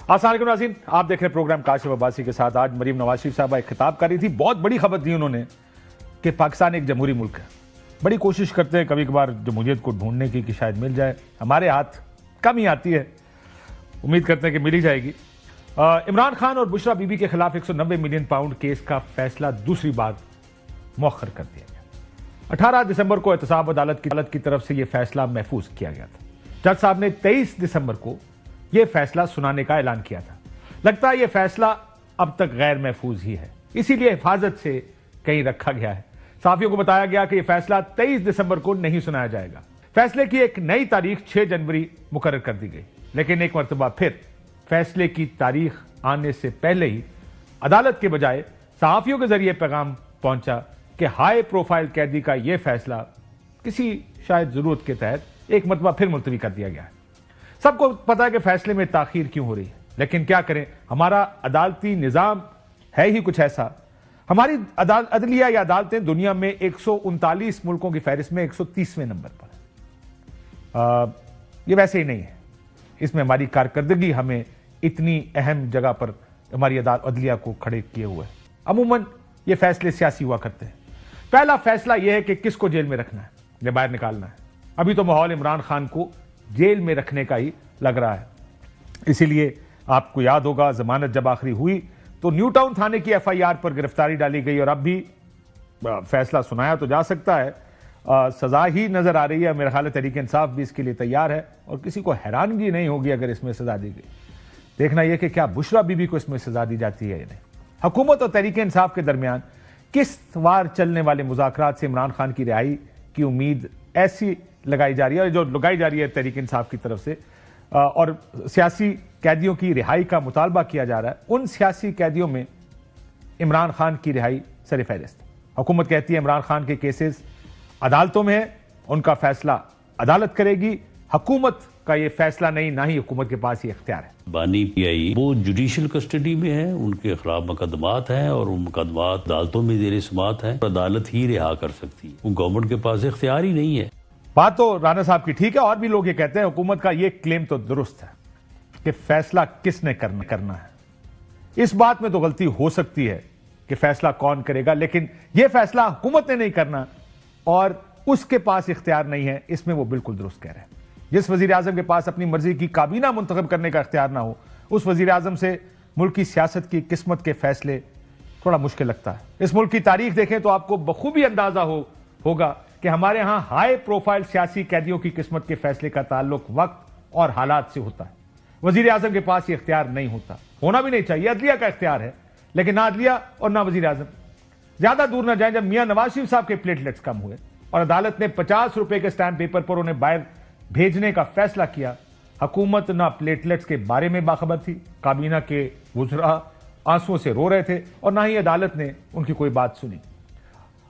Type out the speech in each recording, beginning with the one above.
السلام علیکم ناظرین، آپ دیکھ رہے ہیں پروگرام کاشف عباسی کے ساتھ۔ آج مریم نواز شریف صاحبہ ایک خطاب کر رہی تھی، بہت بڑی خبر دی انہوں نے کہ پاکستان ایک جمہوری ملک ہے۔ بڑی کوشش کرتے ہیں کبھی کبھار جمہوریت کو ڈھونڈنے کی کہ شاید مل جائے، ہمارے ہاتھ کم ہی آتی ہے، امید کرتے ہیں کہ مل ہی جائے گی۔ عمران خان اور بشرا بی بی کے خلاف 190 ملین پاؤنڈ کیس کا فیصلہ دوسری بار مؤخر کر دیا گیا۔ 18 دسمبر کو احتساب عدالت کی طرف سے یہ فیصلہ محفوظ کیا گیا تھا۔ جج صاحب نے 23 دسمبر کو یہ فیصلہ سنانے کا اعلان کیا تھا۔ لگتا ہے یہ فیصلہ اب تک غیر محفوظ ہی ہے، اسی لیے حفاظت سے کہیں رکھا گیا ہے۔ صحافیوں کو بتایا گیا کہ یہ فیصلہ 23 دسمبر کو نہیں سنایا جائے گا۔ فیصلے کی ایک نئی تاریخ 6 جنوری مقرر کر دی گئی، لیکن ایک مرتبہ پھر فیصلے کی تاریخ آنے سے پہلے ہی عدالت کے بجائے صحافیوں کے ذریعے پیغام پہنچا کہ ہائی پروفائل قیدی کا یہ فیصلہ کسی شاید ضرورت کے تحت ایک مرتبہ پھر ملتوی کر دیا گیا ہے۔ سب کو پتا ہے کہ فیصلے میں تاخیر کیوں ہو رہی ہے، لیکن کیا کریں، ہمارا عدالتی نظام ہے ہی کچھ ایسا۔ ہماری عدلیہ یا عدالتیں دنیا میں 139 ملکوں کی فہرست میں 130ویں نمبر پر۔ یہ ویسے ہی نہیں ہے، اس میں ہماری کارکردگی ہمیں اتنی اہم جگہ پر ہماری عدلیہ کو کھڑے کیے ہوئے۔ عموماً یہ فیصلے سیاسی ہوا کرتے ہیں۔ پہلا فیصلہ یہ ہے کہ کس کو جیل میں رکھنا ہے یا باہر نکالنا ہے۔ ابھی تو ماحول عمران خان کو جیل میں رکھنے کا ہی لگ رہا ہے، اسی لیے آپ کو یاد ہوگا ضمانت جب آخری ہوئی تو نیو ٹاؤن تھانے کی FIR پر گرفتاری ڈالی گئی، اور اب بھی فیصلہ سنایا تو جا سکتا ہے، سزا ہی نظر آ رہی ہے۔ میرا خیال ہے تحریک انصاف بھی اس کے لیے تیار ہے، اور کسی کو حیرانگی نہیں ہوگی اگر اس میں سزا دی گئی۔ دیکھنا یہ کہ کیا بشرا بی بی کو اس میں سزا دی جاتی ہے یا نہیں۔ حکومت اور تحریک انصاف کے درمیان قسط وار چلنے والے مذاکرات سے عمران خان کی رہائی کی امید ایسی لگائی جا رہی ہے، جو لگائی جا رہی ہے تحریک انصاف کی طرف سے، اور سیاسی قیدیوں کی رہائی کا مطالبہ کیا جا رہا ہے۔ ان سیاسی قیدیوں میں عمران خان کی رہائی سر فہرست۔ حکومت کہتی ہے عمران خان کے کیسز عدالتوں میں ہیں، ان کا فیصلہ عدالت کرے گی، حکومت کا یہ فیصلہ نہیں، نہ ہی حکومت کے پاس یہ اختیار ہے۔ بانی PI وہ جوڈیشل کسٹڈی میں ہے، ان کے خلاف مقدمات ہیں اور ان مقدمات عدالتوں میں زیر سماعت ہیں، عدالت ہی رہا کر سکتی ہے، گورنمنٹ کے پاس اختیار ہی نہیں ہے۔ بات تو رانا صاحب کی ٹھیک ہے، اور بھی لوگ یہ کہتے ہیں حکومت کا یہ کلیم تو درست ہے کہ فیصلہ کس نے کرنا ہے۔ اس بات میں تو غلطی ہو سکتی ہے کہ فیصلہ کون کرے گا، لیکن یہ فیصلہ حکومت نے نہیں کرنا اور اس کے پاس اختیار نہیں ہے، اس میں وہ بالکل درست کہہ رہے ہیں۔ جس وزیر اعظم کے پاس اپنی مرضی کی کابینہ منتخب کرنے کا اختیار نہ ہو، اس وزیر اعظم سے ملک کی سیاست کی قسمت کے فیصلے تھوڑا مشکل لگتا ہے۔ اس ملک کی تاریخ دیکھیں تو آپ کو بخوبی اندازہ ہوگا کہ ہمارے ہاں ہائی پروفائل سیاسی قیدیوں کی قسمت کے فیصلے کا تعلق وقت اور حالات سے ہوتا ہے۔ وزیر اعظم کے پاس یہ اختیار نہیں ہونا بھی نہیں چاہیے، عدلیہ کا اختیار ہے، لیکن نہ عدلیہ اور نہ وزیر اعظم۔ زیادہ دور نہ جائیں، جب میاں نواز شریف صاحب کے پلیٹلیٹس کم ہوئے اور عدالت نے 50 روپے کے اسٹامپ پیپر پر انہیں باہر بھیجنے کا فیصلہ کیا، حکومت نہ پلیٹلیٹس کے بارے میں باخبر تھی، کابینہ کے وزراء آنسوؤں سے رو رہے تھے، اور نہ ہی عدالت نے ان کی کوئی بات سنی۔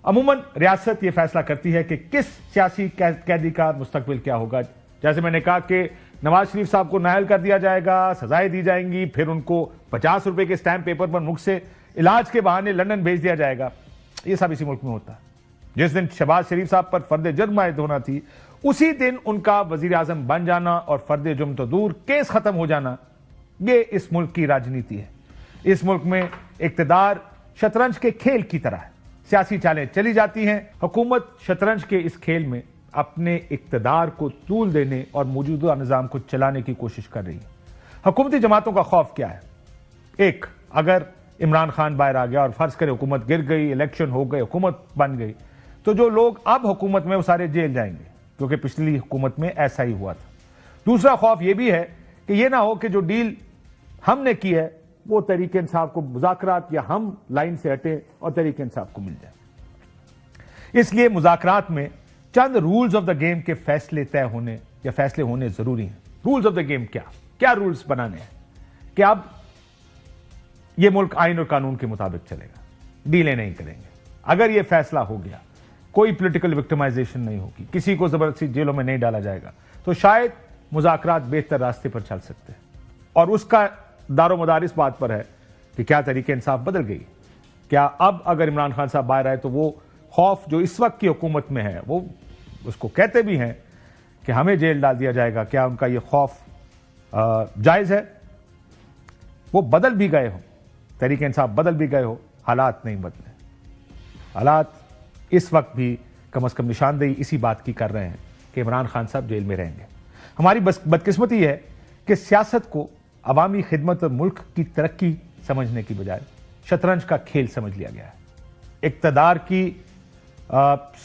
عموماً ریاست یہ فیصلہ کرتی ہے کہ کس سیاسی قیدی کا مستقبل کیا ہوگا۔ جیسے میں نے کہا کہ نواز شریف صاحب کو نااہل کر دیا جائے گا، سزائیں دی جائیں گی، پھر ان کو 50 روپے کے اسٹامپ پیپر پر ملک سے علاج کے بہانے لندن بھیج دیا جائے گا۔ یہ سب اسی ملک میں ہوتا ہے۔ جس دن شہباز شریف صاحب پر فرد جرم عائد ہونا تھی، اسی دن ان کا وزیر اعظم بن جانا اور فرد جرم تو دور کیس ختم ہو جانا، یہ اس ملک کی راجنیتی ہے۔ اس ملک میں اقتدار شطرنج کے کھیل کی طرح ہے، سیاسی چالیں چلی جاتی ہیں۔ حکومت شطرنج کے اس کھیل میں اپنے اقتدار کو طول دینے اور موجودہ نظام کو چلانے کی کوشش کر رہی ہے۔ حکومتی جماعتوں کا خوف کیا ہے؟ ایک، اگر عمران خان باہر آ گیا اور فرض کرے حکومت گر گئی، الیکشن ہو گئے، حکومت بن گئی، تو جو لوگ اب حکومت میں وہ سارے جیل جائیں گے، کیونکہ پچھلی حکومت میں ایسا ہی ہوا تھا۔ دوسرا خوف یہ بھی ہے کہ یہ نہ ہو کہ جو ڈیل ہم نے کی ہے وہ تحریک انصاف کو مذاکرات یا ہم لائن سے ہٹیں اور تحریک انصاف کو مل جائے۔ اس لیے مذاکرات میں چند رولز آف دا گیم کے فیصلے طے ہونے یا فیصلے ہونے ضروری ہیں۔ رولز آف دا گیم کیا رولز بنانے ہیں کہ اب یہ ملک آئین اور قانون کے مطابق چلے گا، ڈیلیں نہیں کریں گے۔ اگر یہ فیصلہ ہو گیا، کوئی پولیٹیکل وکٹمائزیشن نہیں ہوگی، کسی کو زبردستی جیلوں میں نہیں ڈالا جائے گا، تو شاید مذاکرات بہتر راستے پر چل سکتے ہیں۔ اور اس کا دار و مدار اس بات پر ہے کہ کیا تحریک انصاف بدل گئی؟ کیا اب اگر عمران خان صاحب باہر آئے تو وہ خوف جو اس وقت کی حکومت میں ہے، وہ اس کو کہتے بھی ہیں کہ ہمیں جیل ڈال دیا جائے گا، کیا ان کا یہ خوف جائز ہے؟ وہ بدل بھی گئے ہوں, تحریک انصاف بدل بھی گئے ہو, حالات نہیں بدلے. حالات اس وقت بھی کم از کم نشاندہی اسی بات کی کر رہے ہیں کہ عمران خان صاحب جیل میں رہیں گے. ہماری بدقسمتی ہے کہ سیاست کو عوامی خدمت اور ملک کی ترقی سمجھنے کی بجائے شطرنج کا کھیل سمجھ لیا گیا ہے. اقتدار کی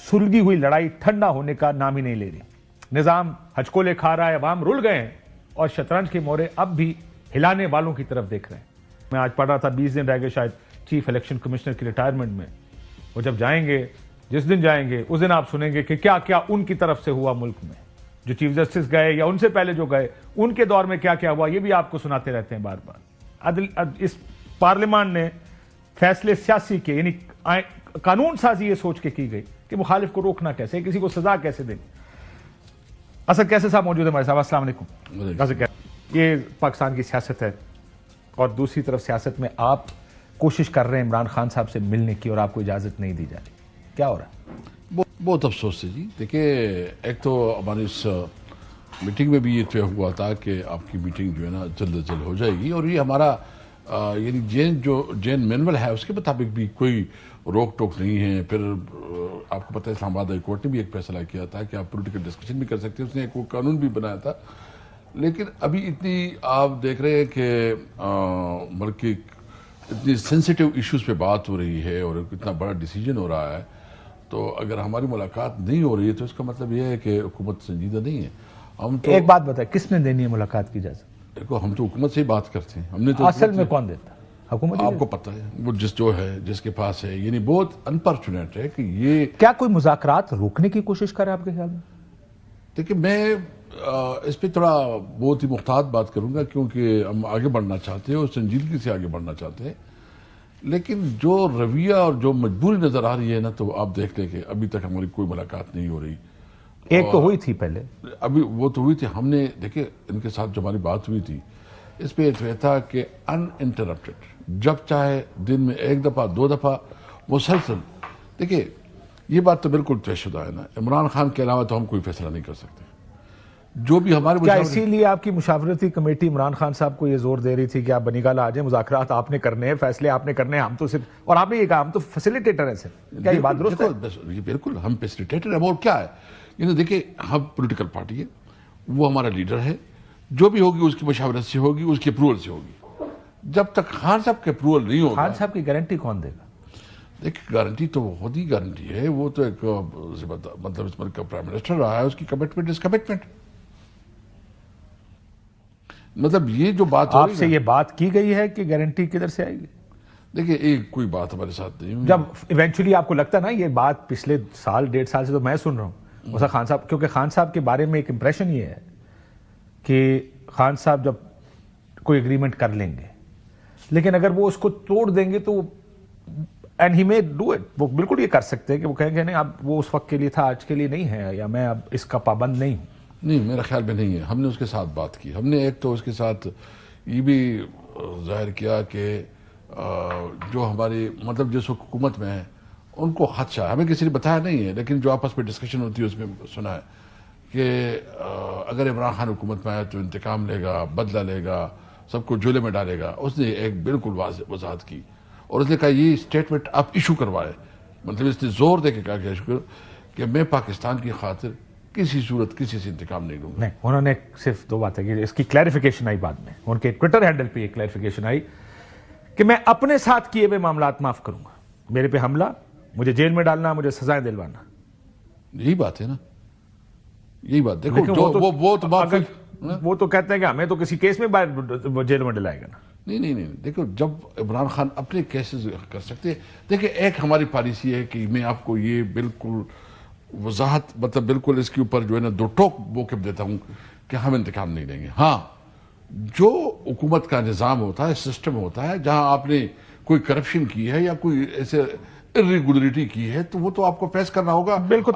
سلگی ہوئی لڑائی ٹھنڈا ہونے کا نام ہی نہیں لے رہی. نظام ہچکولے کھا رہا ہے, عوام رل گئے ہیں اور شطرنج کے مورے اب بھی ہلانے والوں کی طرف دیکھ رہے ہیں. میں آج پڑھ رہا تھا 20 دن رہ گئے شاید چیف الیکشن کمشنر کی ریٹائرمنٹ میں. وہ جب جائیں گے, جس دن جائیں گے, اس دن آپ سنیں گے کہ کیا کیا ان کی طرف سے ہوا ملک میں. جو چیف جسٹس گئے یا ان سے پہلے جو گئے ان کے دور میں کیا کیا ہوا, یہ بھی آپ کو سناتے رہتے ہیں بار بار. اس پارلیمان نے فیصلے سیاسی کے, یعنی قانون سازی یہ سوچ کے کی گئی کہ مخالف کو روکنا کیسے, کسی کو سزا کیسے دیں. اسد کیسے صاحب موجود ہے ہمارے صاحب, السلام علیکم. یہ پاکستان کی سیاست ہے اور دوسری طرف سیاست میں آپ کوشش کر رہے ہیں عمران خان صاحب سے ملنے کی اور آپ کو اجازت نہیں دی جا رہی, کیا ہو رہا ہے؟ بہت افسوس ہے جی. دیکھیں, ایک تو ہماری اس میٹنگ میں بھی یہ طے ہوا تھا کہ آپ کی میٹنگ جو ہے نا جلد از جلد ہو جائے گی, اور یہ ہمارا یعنی جین مینول ہے اس کے مطابق بھی کوئی روک ٹوک نہیں ہے. پھر آپ کو پتہ ہے اسلام آباد ہائی کورٹ نے بھی ایک فیصلہ کیا تھا کہ آپ پولیٹیکل ڈسکشن بھی کر سکتے ہیں, اس نے ایک وہ قانون بھی بنایا تھا. لیکن ابھی اتنی آپ دیکھ رہے ہیں کہ بلکہ اتنی سینسیٹیو ایشوز پہ بات ہو رہی ہے اور اتنا بڑا ڈیسیجن ہو رہا ہے, تو اگر ہماری ملاقات نہیں ہو رہی ہے تو اس کا مطلب یہ ہے کہ حکومت سنجیدہ نہیں ہے. ہم تو ایک بات بتائیں, کس نے دینی ہے ملاقات کی اجازت؟ دیکھو, ہم تو حکومت سے ہی بات کرتے ہیں. ہم نے تو اصل میں کون دیتا؟ حکومت. آپ کو پتہ ہے وہ جو ہے جس کے پاس ہے, یعنی بہت انفارچونیٹ ہے کہ یہ. کیا کوئی مذاکرات روکنے کی کوشش کرے آپ کے خیال میں؟ دیکھیں, میں اس پہ تھوڑا بہت ہی محتاط بات کروں گا کیونکہ ہم آگے بڑھنا چاہتے ہیں اور سنجیدگی سے آگے بڑھنا چاہتے ہیں. لیکن جو رویہ اور جو مجبوری نظر آ رہی ہے نا, تو آپ دیکھ لیں کہ ابھی تک ہماری کوئی ملاقات نہیں ہو رہی. ایک تو ہوئی تھی پہلے, ابھی وہ تو ہوئی تھی. ہم نے دیکھیں ان کے ساتھ جو ہماری بات ہوئی تھی اس پہ یہ تھا کہ ان انٹرپٹڈ, جب چاہے دن میں ایک دفعہ دو دفعہ مسلسل. دیکھیں, یہ بات تو بالکل طے شدہ ہے نا, عمران خان کے علاوہ تو ہم کوئی فیصلہ نہیں کر سکتے. جو بھی ہمارے کیا اسی لیے آپ کی مشاورتی کمیٹی عمران خان صاحب کو یہ زور دے رہی تھی کہ آپ بنی گالہ آ جائیں, مذاکرات آپ نے کرنے ہیں, فیصلے آپ نے کرنے ہیں, ہم تو صرف, اور آپ نے یہ کہا ہم تو فیسیلیٹیٹر ہیں صرف, کیا یہ بات درست ہے؟ بالکل ہم فیسیلیٹیٹر ہیں. اور کیا ہے, یعنی دیکھیں, ہم پولیٹیکل پارٹی ہے, وہ ہمارا لیڈر ہے, جو بھی ہوگی اس کی مشاورت سے ہوگی, اس کے اپروول سے ہوگی. جب تک خان صاحب کے اپروول نہیں ہوگا. خان صاحب کی گارنٹی کون دے گا؟ دیکھیں, گارنٹی تو بہت ہی گارنٹی ہے, وہ تو ایک مطلب اس ملک کا پرائم منسٹر رہا ہے, اس کی کمٹمنٹ از کمٹمنٹ. مطلب یہ جو بات آپ سے یہ بات کی گئی ہے کہ گارنٹی کدھر سے آئے گی؟ دیکھیں, ایک کوئی بات ہمارے ساتھ نہیں ہوئی. جب ایونچولی آپ کو لگتا ہے نا, یہ بات پچھلے سال 1.5 سال سے تو میں سن رہا ہوں موسیٰ خان صاحب, کیونکہ خان صاحب کے بارے میں ایک امپریشن یہ ہے کہ خان صاحب جب کوئی اگریمنٹ کر لیں گے, لیکن اگر وہ اس کو توڑ دیں گے تو and he may do it, وہ بالکل یہ کر سکتے ہیں کہ وہ کہیں گے نہیں اب وہ اس وقت کے لیے تھا, آج کے لیے نہیں ہے, یا میں اب اس کا پابند نہیں ہوں. نہیں, میرا خیال میں نہیں ہے. ہم نے اس کے ساتھ بات کی. ہم نے ایک تو اس کے ساتھ یہ بھی ظاہر کیا کہ جو ہماری مطلب جس حکومت میں ہیں ان کو خدشہ ہے, ہمیں کسی نے بتایا نہیں ہے, لیکن جو آپس میں ڈسکشن ہوتی ہے اس میں سنا ہے کہ اگر عمران خان حکومت میں آئے تو انتقام لے گا, بدلہ لے گا, سب کو جولے میں ڈالے گا. اس نے ایک بالکل وضاحت کی اور اس نے کہا یہ اسٹیٹمنٹ آپ ایشو کروائے. مطلب اس نے زور دے کے کہا کہ میں پاکستان کی خاطر کسی صورت کسی سے انتقام نہیں لوں گا. نہیں, انہوں نے صرف دو باتیں کی, اس کی کلیریفیکیشن آئی بعد میں, ان کے ٹویٹر ہینڈل پہ یہ کلیریفیکیشن آئی کہ میں اپنے ساتھ کیے ہوئے معاملات معاف کروں گا, میرے پہ حملہ, مجھے جیل میں ڈالنا, مجھے سزائیں دلوانا. یہی بات ہے نا, یہی بات. دیکھو, وہ تو کہتے ہیں کہ ہمیں تو کسی کیس میں جیل میں ڈلائے گا نا. نہیں, دیکھو, جب عمران خان اپنے کیسز کر سکتے ہیں. دیکھیں, ایک ہماری پالیسی ہے کہ میں آپ کو یہ بالکل وضاحت, مطلب بالکل اس کے اوپر جو ہے نا دو ٹوک موقف دیتا ہوں کہ ہم انتقام نہیں لیں گے. ہاں, جو حکومت کا نظام ہوتا ہے, سسٹم ہوتا ہے, جہاں آپ نے کوئی کرپشن کی ہے یا کوئی ایسے irregularity کی ہے تو وہ تو آپ کو فیس کرنا ہوگا. بالکل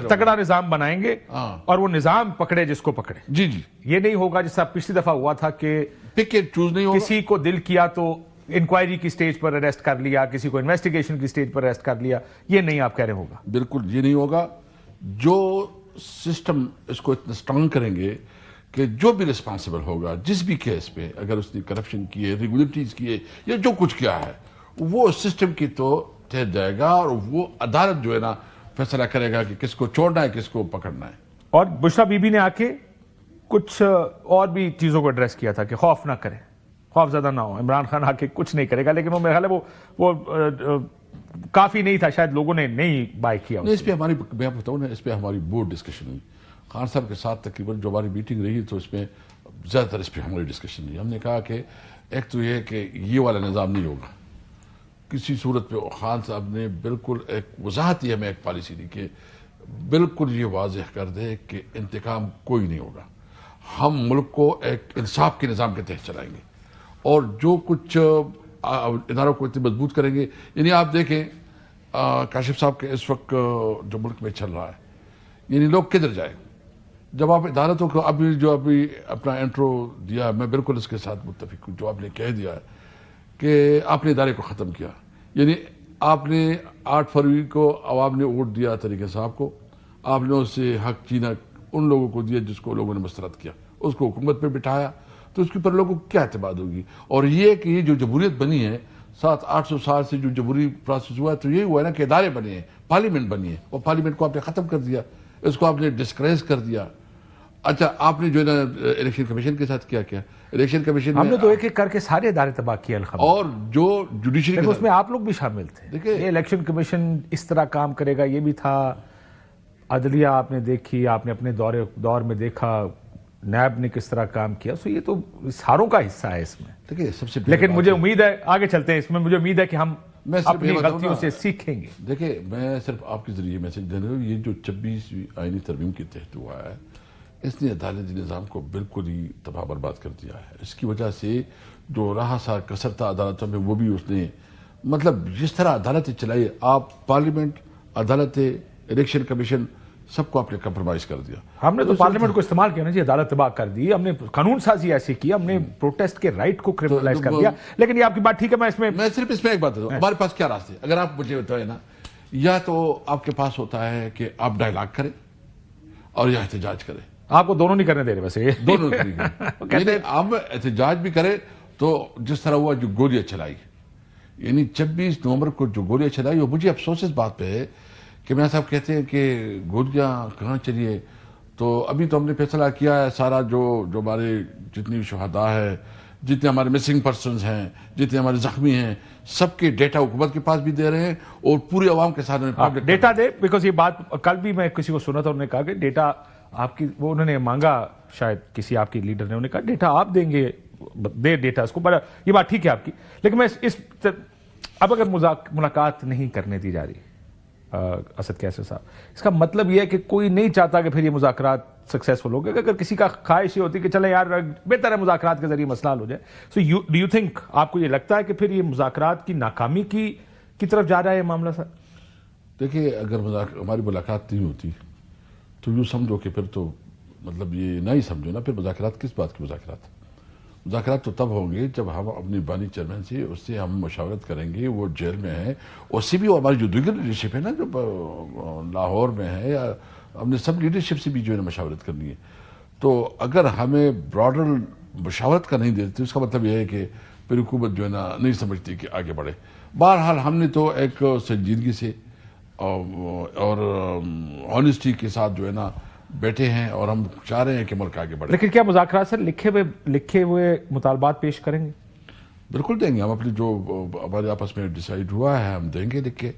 تگڑا نظام بنائیں گے اور وہ نظام پکڑے جس کو پکڑے. جی, یہ نہیں ہوگا جیسا پچھلی دفعہ ہوا تھا کہ پک اینڈ چوز نہیں ہوگا. کسی کو دل کیا تو انکوائری کی سٹیج پر اریسٹ کر لیا, کسی کو انویسٹیگیشن کی سٹیج پر اریسٹ کر لیا. یہ نہیں آپ کہہ رہے ہوگا. بالکل یہ نہیں ہوگا. جو سسٹم اس کو اتنا سٹرانگ کریں گے کہ جو بھی رسپانسبل ہوگا جس بھی کیس پہ، اگر اس نے کرپشن کیے، ریگولیٹریز کیے یا جو کچھ کیا ہے، وہ سسٹم کی تو تحت جائے گا اور وہ عدالت جو ہے نا فیصلہ کرے گا کہ کس کو چھوڑنا ہے کس کو پکڑنا ہے. اور بشرا بی بی نے آ کے کچھ اور بھی چیزوں کو ایڈریس کیا تھا کہ خوف نہ کریں، خوف زدہ نہ ہو. عمران خان آ کے کچھ نہیں کرے گا، لیکن وہ میرا خیال ہے وہ کافی نہیں تھا، شاید لوگوں نے نہیں بائی کیا. اس پہ ہماری، میں آپ بتاؤں نا، اس پہ ہماری بورڈ ڈسکشن ہوئی خان صاحب کے ساتھ. تقریباً جو ہماری میٹنگ رہی تو اس میں زیادہ تر اس پہ ہماری ڈسکشن ہوئی. ہم نے کہا کہ ایک تو یہ کہ یہ والا نظام نہیں ہوگا کسی صورت پہ. خان صاحب نے بالکل ایک وضاحت ہی ہمیں ایک پالیسی دی کہ بالکل یہ واضح کر دے کہ انتقام کوئی نہیں ہوگا، ہم ملک کو ایک انصاف کے نظام کے تحت چلائیں گے اور جو کچھ اداروں کو اتنے مضبوط کریں گے. یعنی آپ دیکھیں کاشف صاحب کے اس وقت جو ملک میں چل رہا ہے، یعنی لوگ کدھر جائیں. جب آپ عدالتوں کو ابھی اپنا انٹرو دیا، میں بالکل اس کے ساتھ متفق ہوں جو آپ نے کہہ دیا ہے کہ آپ نے ادارے کو ختم کیا. یعنی آپ نے 8 فروری کو عوام نے ووٹ دیا طریقے صاحب کو، آپ نے اس سے حق چینا ان لوگوں کو دیا جس کو لوگوں نے مسترد کیا، اس کو حکومت پہ بٹھایا، تو اس کے اوپر لوگوں کو کیا اعتماد ہوگی. اور یہ کہ یہ جو جمہوریت بنی ہے 700-800 سال سے جو جمہوری پروسیس ہوا ہے، تو یہ ہوا ہے نا کہ ادارے بنے ہیں، پارلیمنٹ بنی ہے، اور پارلیمنٹ کو آپ نے ختم کر دیا، اس کو آپ نے ڈسکریز کر دیا. اچھا آپ نے جو ہے نا الیکشن کمیشن کے ساتھ کیا الیکشن کمیشن ہم نے تو ایک ایک کر کے سارے ادارے تباہ کیے الخبر. اور جو جوڈیشری اس میں آپ لوگ بھی شامل تھے. یہ الیکشن کمیشن اس طرح کام کرے گا یہ بھی تھا. عدلیہ آپ نے دیکھی، آپ نے اپنے دور میں دیکھا نیب نے کس طرح کام کیا. سو یہ تو ساروں کا حصہ ہے اس میں. دیکھیں سب سے لیکن مجھے امید ہے، آگے چلتے ہیں اس میں، مجھے امید ہے کہ ہم اپنی غلطیوں سے سیکھیں گے. دیکھیں میں صرف آپ کے ذریعے میسج دے رہا ہوں، یہ جو 26ویں آئینی ترمیم کے تحت ہوا ہے، اس نے عدالتی نظام کو بالکل ہی تباہ برباد کر دیا ہے. اس کی وجہ سے جو رہا سا کثر تھا عدالتوں میں، وہ بھی اس نے، مطلب جس طرح عدالتیں چلائی، آپ پارلیمنٹ، عدالتیں، الیکشن کمیشن سب کو آپ نے کمپرومائز کر دیا. ہم نے تو پارلیمنٹ کو استعمال کیا نا جی، عدالت تباہ کر دی، ہم نے قانون سازی ایسی کی، ہم نے پروٹیسٹ کے رائٹ کو کرمنلائز کر دیا. لیکن یہ آپ کی بات ٹھیک ہے، میں صرف اس میں ایک بات بتاؤں، ہمارے پاس کیا راستے، اگر آپ مجھے بتائیں نا، یا تو آپ کے پاس ہوتا ہے کہ آپ ڈائیلاگ کریں اور یا احتجاج کریں. آپ کو دونوں نہیں کرنے دے رہے ویسے. دونوں یعنی آپ احتجاج بھی کریں تو جس طرح ہوا جو گولیاں چلائی، یعنی 26 نومبر کو جو گولیاں چلائی، وہ مجھے افسوس اس بات پہ ہے کہ میں صاحب کہتے ہیں کہ گولیاں کہاں چلیے. تو ابھی تو ہم نے فیصلہ کیا ہے سارا جو ہمارے جتنی شہداء ہے، جتنے ہمارے مسنگ پرسنز ہیں، جتنے ہمارے زخمی ہیں، سب کے ڈیٹا حکومت کے پاس بھی دے رہے ہیں اور پورے عوام کے ساتھ ڈیٹا دے. بیکاز یہ بات کل بھی میں کسی کو سنا تھا، انہوں نے کہا کہ ڈیٹا آپ کی، وہ انہوں نے مانگا شاید کسی آپ کی لیڈر نے، انہوں نے کہا ڈیٹا آپ دیں گے، دے ڈیٹا اس کو. بڑا یہ بات ٹھیک ہے آپ کی. لیکن میں اب اگر ملاقات نہیں کرنے دی جا رہی اسد کیسر صاحب، اس کا مطلب یہ ہے کہ کوئی نہیں چاہتا کہ پھر یہ مذاکرات سکسیسفل ہو گئے. اگر کسی کا خواہش یہ ہوتی کہ چلے یار بہتر ہے مذاکرات کے ذریعے مسئلہ حل ہو جائے. سو ڈو یو تھنک، آپ کو یہ لگتا ہے کہ پھر یہ مذاکرات کی ناکامی کی طرف جا رہا ہے یہ معاملہ سر؟ دیکھیے اگر ہماری ملاقات نہیں ہوتی تو یوں سمجھو کہ پھر تو مطلب یہ نہ ہی سمجھو نا، پھر مذاکرات کس بات کی مذاکرات تو تب ہوں گے جب ہم اپنی بانی چیئرمین سے اس سے ہم مشاورت کریں گے. وہ جیل میں ہے، اس سے بھی ہماری جو دیگر لیڈرشپ ہے نا جو لاہور میں ہے، یا ہم نے سب لیڈرشپ سے بھی جو ہے نا مشاورت کرنی ہے. تو اگر ہمیں براڈر مشاورت کا نہیں دیتے، اس کا مطلب یہ ہے کہ پھر حکومت جو ہے نا نہیں سمجھتی کہ آگے بڑھے. بہرحال ہم نے تو ایک سنجیدگی سے اور آنیسٹی کے ساتھ جو ہے نا بیٹھے ہیں اور ہم چاہ رہے ہیں کہ ملک آگے بڑھے. لیکن کیا مذاکرات سر لکھے ہوئے مطالبات پیش کریں گے؟ بالکل دیں گے. ہم اپنی جو ہمارے آپس میں ڈیسائیڈ ہوا ہے ہم دیں گے لکھ کے،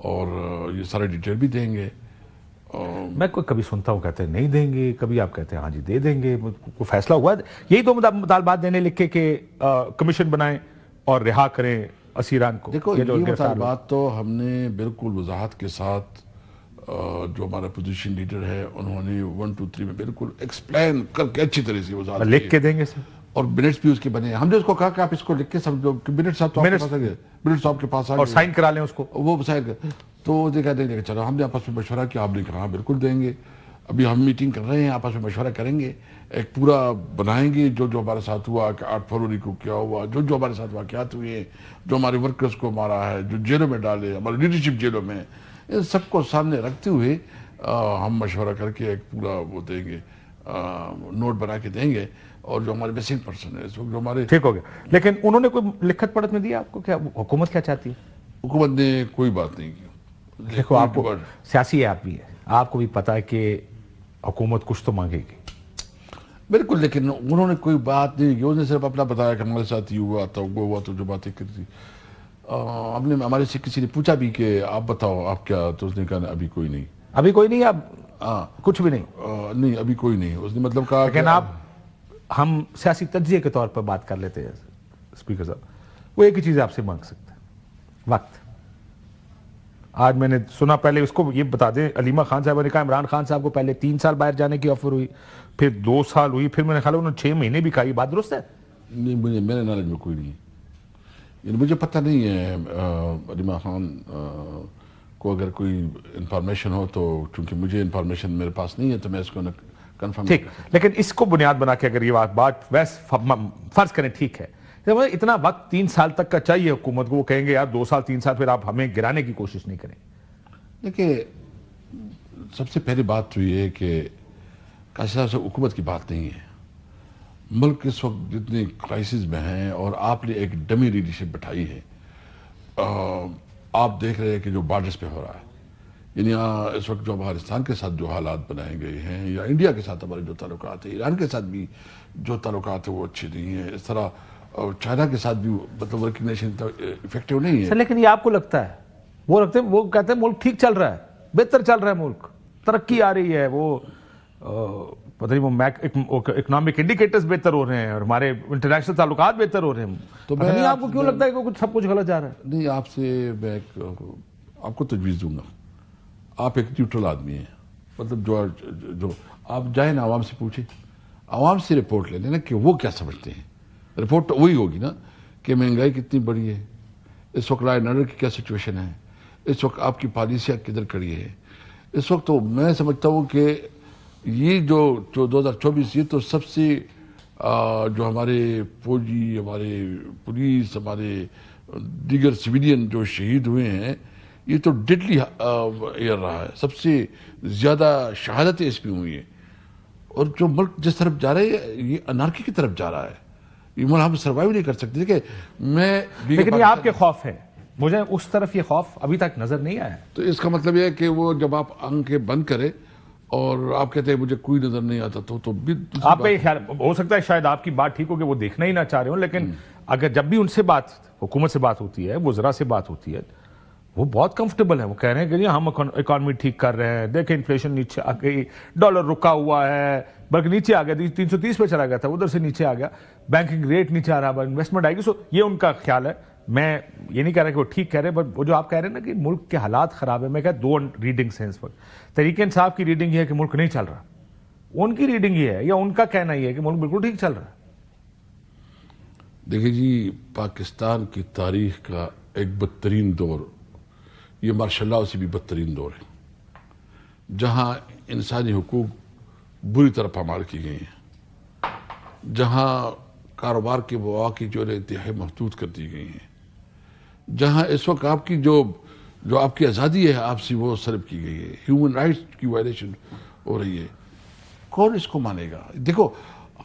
اور یہ سارے ڈیٹیل بھی دیں گے. میں کبھی سنتا ہوں کہتے ہیں نہیں دیں گے، کبھی آپ کہتے ہیں ہاں جی دے دیں گے. کوئی فیصلہ ہوا ہے؟ یہی تو مطالبات دینے لکھ کے کہ کمیشن بنائیں اور رہا کریں اسیران کو. دیکھو یہ مطالبات تو ہم نے بالکل وضاحت کے ساتھ، جو ہمارا پوزیشن لیڈر ہے انہوں نے 1 2 3 میں بالکل ایکسپلین کر کے اچھی طرح سے وضاحت لکھ کے دیں گے سر، اور منٹس بھی اس کے بنے. ہم نے اس کو کہا کہ آپ اس کو لکھ کے سمجھو کہ منٹس آپ کے پاس اور سائن کرا لیں اس کو، وہ سائن کر. تو وہ دیکھا دیں گے. چلو ہم نے آپس میں مشورہ کیا، آپ نے کہا بالکل دیں گے. ابھی ہم میٹنگ کر رہے ہیں، آپس میں مشورہ کریں گے، ایک پورا بنائیں گے جو ہمارے ساتھ ہوا کہ 8 فروری کو کیا ہوا، جو ہمارے ساتھ واقعات ہوئے ہیں، جو ہمارے ورکرز کو مارا ہے، جو جیلوں میں ڈالے، ہماری لیڈرشپ جیلوں میں، ان سب کو سامنے رکھتے ہوئے ہم مشورہ کر کے ایک پورا وہ دیں گے. نوٹ بنا کے دیں گے، اور جو ہمارے مسنگ پرسن ہے اس وقت جو ہمارے ٹھیک ہو گیا. لیکن انہوں نے کوئی لکھت پڑھت میں دیا آپ کو؟ کیا حکومت کیا چاہتی ہے؟ حکومت نے کوئی بات نہیں کی. دیکھو آپ کو سیاسی آپ بھی ہے، آپ کو بھی پتا ہے کہ حکومت کچھ تو مانگے گی. بالکل، لیکن انہوں نے کوئی بات نہیں کی. انہوں نے صرف اپنا بتایا کہ ہمارے ساتھ یہ ہوا تھا، وہ ہوا تو جو باتیں کی تھی. ہم نے ہمارے سے کسی نے پوچھا بھی کہ آپ بتاؤ آپ کیا، تو اس نے کہا ابھی کوئی نہیں. ابھی کوئی نہیں؟ اب ہاں کچھ بھی نہیں؟ نہیں ابھی کوئی نہیں. اس نے مطلب کہا لیکن آپ ہم سیاسی تجزیے کے طور پر بات کر لیتے ہیں اسپیکر صاحب، وہ ایک ہی چیز آپ سے مانگ سکتے ہیں، وقت. آج میں نے سنا، پہلے اس کو یہ بتا دیں، علیمہ خان صاحب نے کہا عمران خان صاحب کو پہلے 3 سال باہر جانے کی آفر ہوئی، پھر 2 سال ہوئی، پھر میں نے خیال انہوں نے 6 مہینے بھی کہا. یہ بات درست ہے؟ نہیں، میرے نالج میں کوئی نہیں. یعنی مجھے پتہ نہیں ہے علیمہ خان کو اگر کوئی انفارمیشن ہو تو، چونکہ مجھے انفارمیشن میرے پاس نہیں ہے تو میں اس کو کنفرم. ٹھیک، لیکن اس کو بنیاد بنا کے اگر یہ بات ویسے فرض کریں ٹھیک ہے، اتنا وقت 3 سال تک کا چاہیے حکومت کو، وہ کہیں گے یار 2 سال 3 سال پھر آپ ہمیں گرانے کی کوشش نہیں کریں. دیکھیے سب سے پہلی بات تو یہ ہے کہ کاشی صاحب سے حکومت کی بات نہیں ہے. ملک اس وقت جتنے کرائسس میں ہیں، اور آپ نے ایک ڈمی لیڈرشپ بٹھائی ہے. آپ دیکھ رہے ہیں کہ جو بارڈرز پہ ہو رہا ہے، یعنی اس وقت جو افغانستان کے ساتھ جو حالات بنائے گئے ہیں، یا انڈیا کے ساتھ ہمارے جو تعلقات ہیں، ایران کے ساتھ بھی جو تعلقات ہیں وہ اچھے نہیں ہیں. اس طرح چائنا کے ساتھ بھی مطلب ریکگنیشن افیکٹو نہیں ہے. لیکن یہ آپ کو لگتا ہے، وہ کہتے ہیں ملک ٹھیک چل رہا ہے، بہتر چل رہا ہے، ملک ترقی آ رہی ہے، وہ پتہ نہیں وہ اکنامک انڈیکیٹرز بہتر ہو رہے ہیں، اور ہمارے انٹرنیشنل تعلقات بہتر ہو رہے ہیں. تو پتہ نہیں آپ کو کیوں لگتا ہے کہ سب کچھ غلط جا رہا ہے؟ نہیں، آپ سے میں آپ کو تجویز دوں گا. آپ ایک نیوٹرل آدمی ہیں، مطلب جو آپ جائیں نا عوام سے پوچھیں، عوام سے رپورٹ لے لیں نا کہ وہ کیا سمجھتے ہیں. رپورٹ تو وہی ہوگی نا کہ مہنگائی کتنی بڑی ہے، اس وقت لا اینڈ آرڈر کی کیا سچویشن ہے، اس وقت آپ کی پالیسیاں کدھر کھڑی ہے. اس وقت تو میں سمجھتا ہوں کہ یہ جو 2024 یہ تو سب سے جو ہمارے فوجی، ہمارے پولیس، ہمارے دیگر سویلین جو شہید ہوئے ہیں، یہ تو ڈیڈلی ایئر رہا ہے. سب سے زیادہ شہادتیں اس میں ہوئی ہیں. اور جو ملک جس طرف جا رہا ہے یہ انارکی کی طرف جا رہا ہے. یہ ملک ہم سروائیو نہیں کر سکتے. کہ میں لیکن یہ آپ کے خوف ہے، مجھے اس طرف یہ خوف ابھی تک نظر نہیں آیا. تو اس کا مطلب یہ ہے کہ وہ جب آپ آنکھیں بند کرے اور آپ کہتے ہیں مجھے کوئی نظر نہیں آتا تو بھی آپ کا یہ خیال ہو سکتا ہے شاید آپ کی بات ٹھیک ہو کہ وہ دیکھنا ہی نہ چاہ رہے ہوں، لیکن اگر جب بھی ان سے بات، حکومت سے بات ہوتی ہے، وزراء سے بات ہوتی ہے، وہ بہت کمفرٹیبل ہیں. وہ کہہ رہے ہیں کہ ہم اکانومی ٹھیک کر رہے ہیں، دیکھیں انفلیشن نیچے آ گئی، ڈالر رکا ہوا ہے، بلکہ نیچے آ گیا، 330 پہ چلا گیا تھا، ادھر سے نیچے آ گیا، بینکنگ ریٹ نیچے آ رہا ہے، انویسٹمنٹ آئے گی. سو یہ ان کا خیال ہے. میں یہ نہیں کہہ رہا کہ وہ ٹھیک کہہ رہے ہیں، بٹ وہ جو آپ کہہ رہے ہیں نا کہ ملک کے حالات خراب ہیں، میں کہا 2 ریڈنگز ہیں اس وقت. تحریک انصاف کی ریڈنگ یہ ہے کہ ملک نہیں چل رہا، ان کی ریڈنگ یہ ہے یا ان کا کہنا یہ ہے کہ ملک بالکل ٹھیک چل رہا ہے. دیکھیں جی، پاکستان کی تاریخ کا ایک بدترین دور، یہ مارشل لاء سے بھی بدترین دور ہے، جہاں انسانی حقوق بری طرح پامال کی گئی ہیں، جہاں کاروبار کے مواقع جو انتہائی محدود کر دی گئی ہیں، جہاں اس وقت آپ کی جو آپ کی آزادی ہے آپ سے وہ سلب کی گئی ہے، ہیومن رائٹس کی وائلیشن ہو رہی ہے. کون اس کو مانے گا؟ دیکھو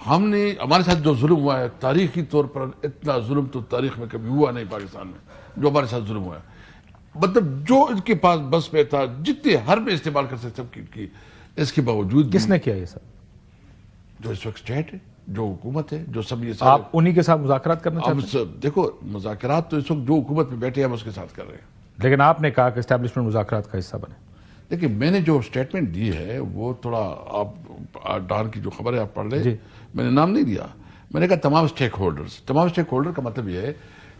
ہم نے، ہمارے ساتھ جو ظلم ہوا ہے، تاریخی طور پر اتنا ظلم تو تاریخ میں کبھی ہوا نہیں پاکستان میں جو ہمارے ساتھ ظلم ہوا ہے. مطلب جو ان کے پاس بس پہ تھا، جتنے ہر میں استعمال کر سکتے سب کی، اس کے باوجود کس نے کیا یہ سب؟ جو اس وقت اسٹیٹ ہے، جو حکومت ہے، جو سب یہ آپ انہی کے ساتھ مذاکرات کرنا چاہتے ہیں؟ دیکھو مذاکرات تو اس وقت جو حکومت میں بیٹھے ہیں ہم اس کے ساتھ کر رہے ہیں. لیکن آپ نے کہا کہ اسٹیبلشمنٹ مذاکرات کا حصہ بنے. دیکھیں میں نے جو اسٹیٹمنٹ دی ہے وہ تھوڑا، آپ ڈان کی جو خبر ہے آپ پڑھ لیں. جی. میں نے نام نہیں دیا، میں نے کہا تمام اسٹیک ہولڈر کا مطلب یہ ہے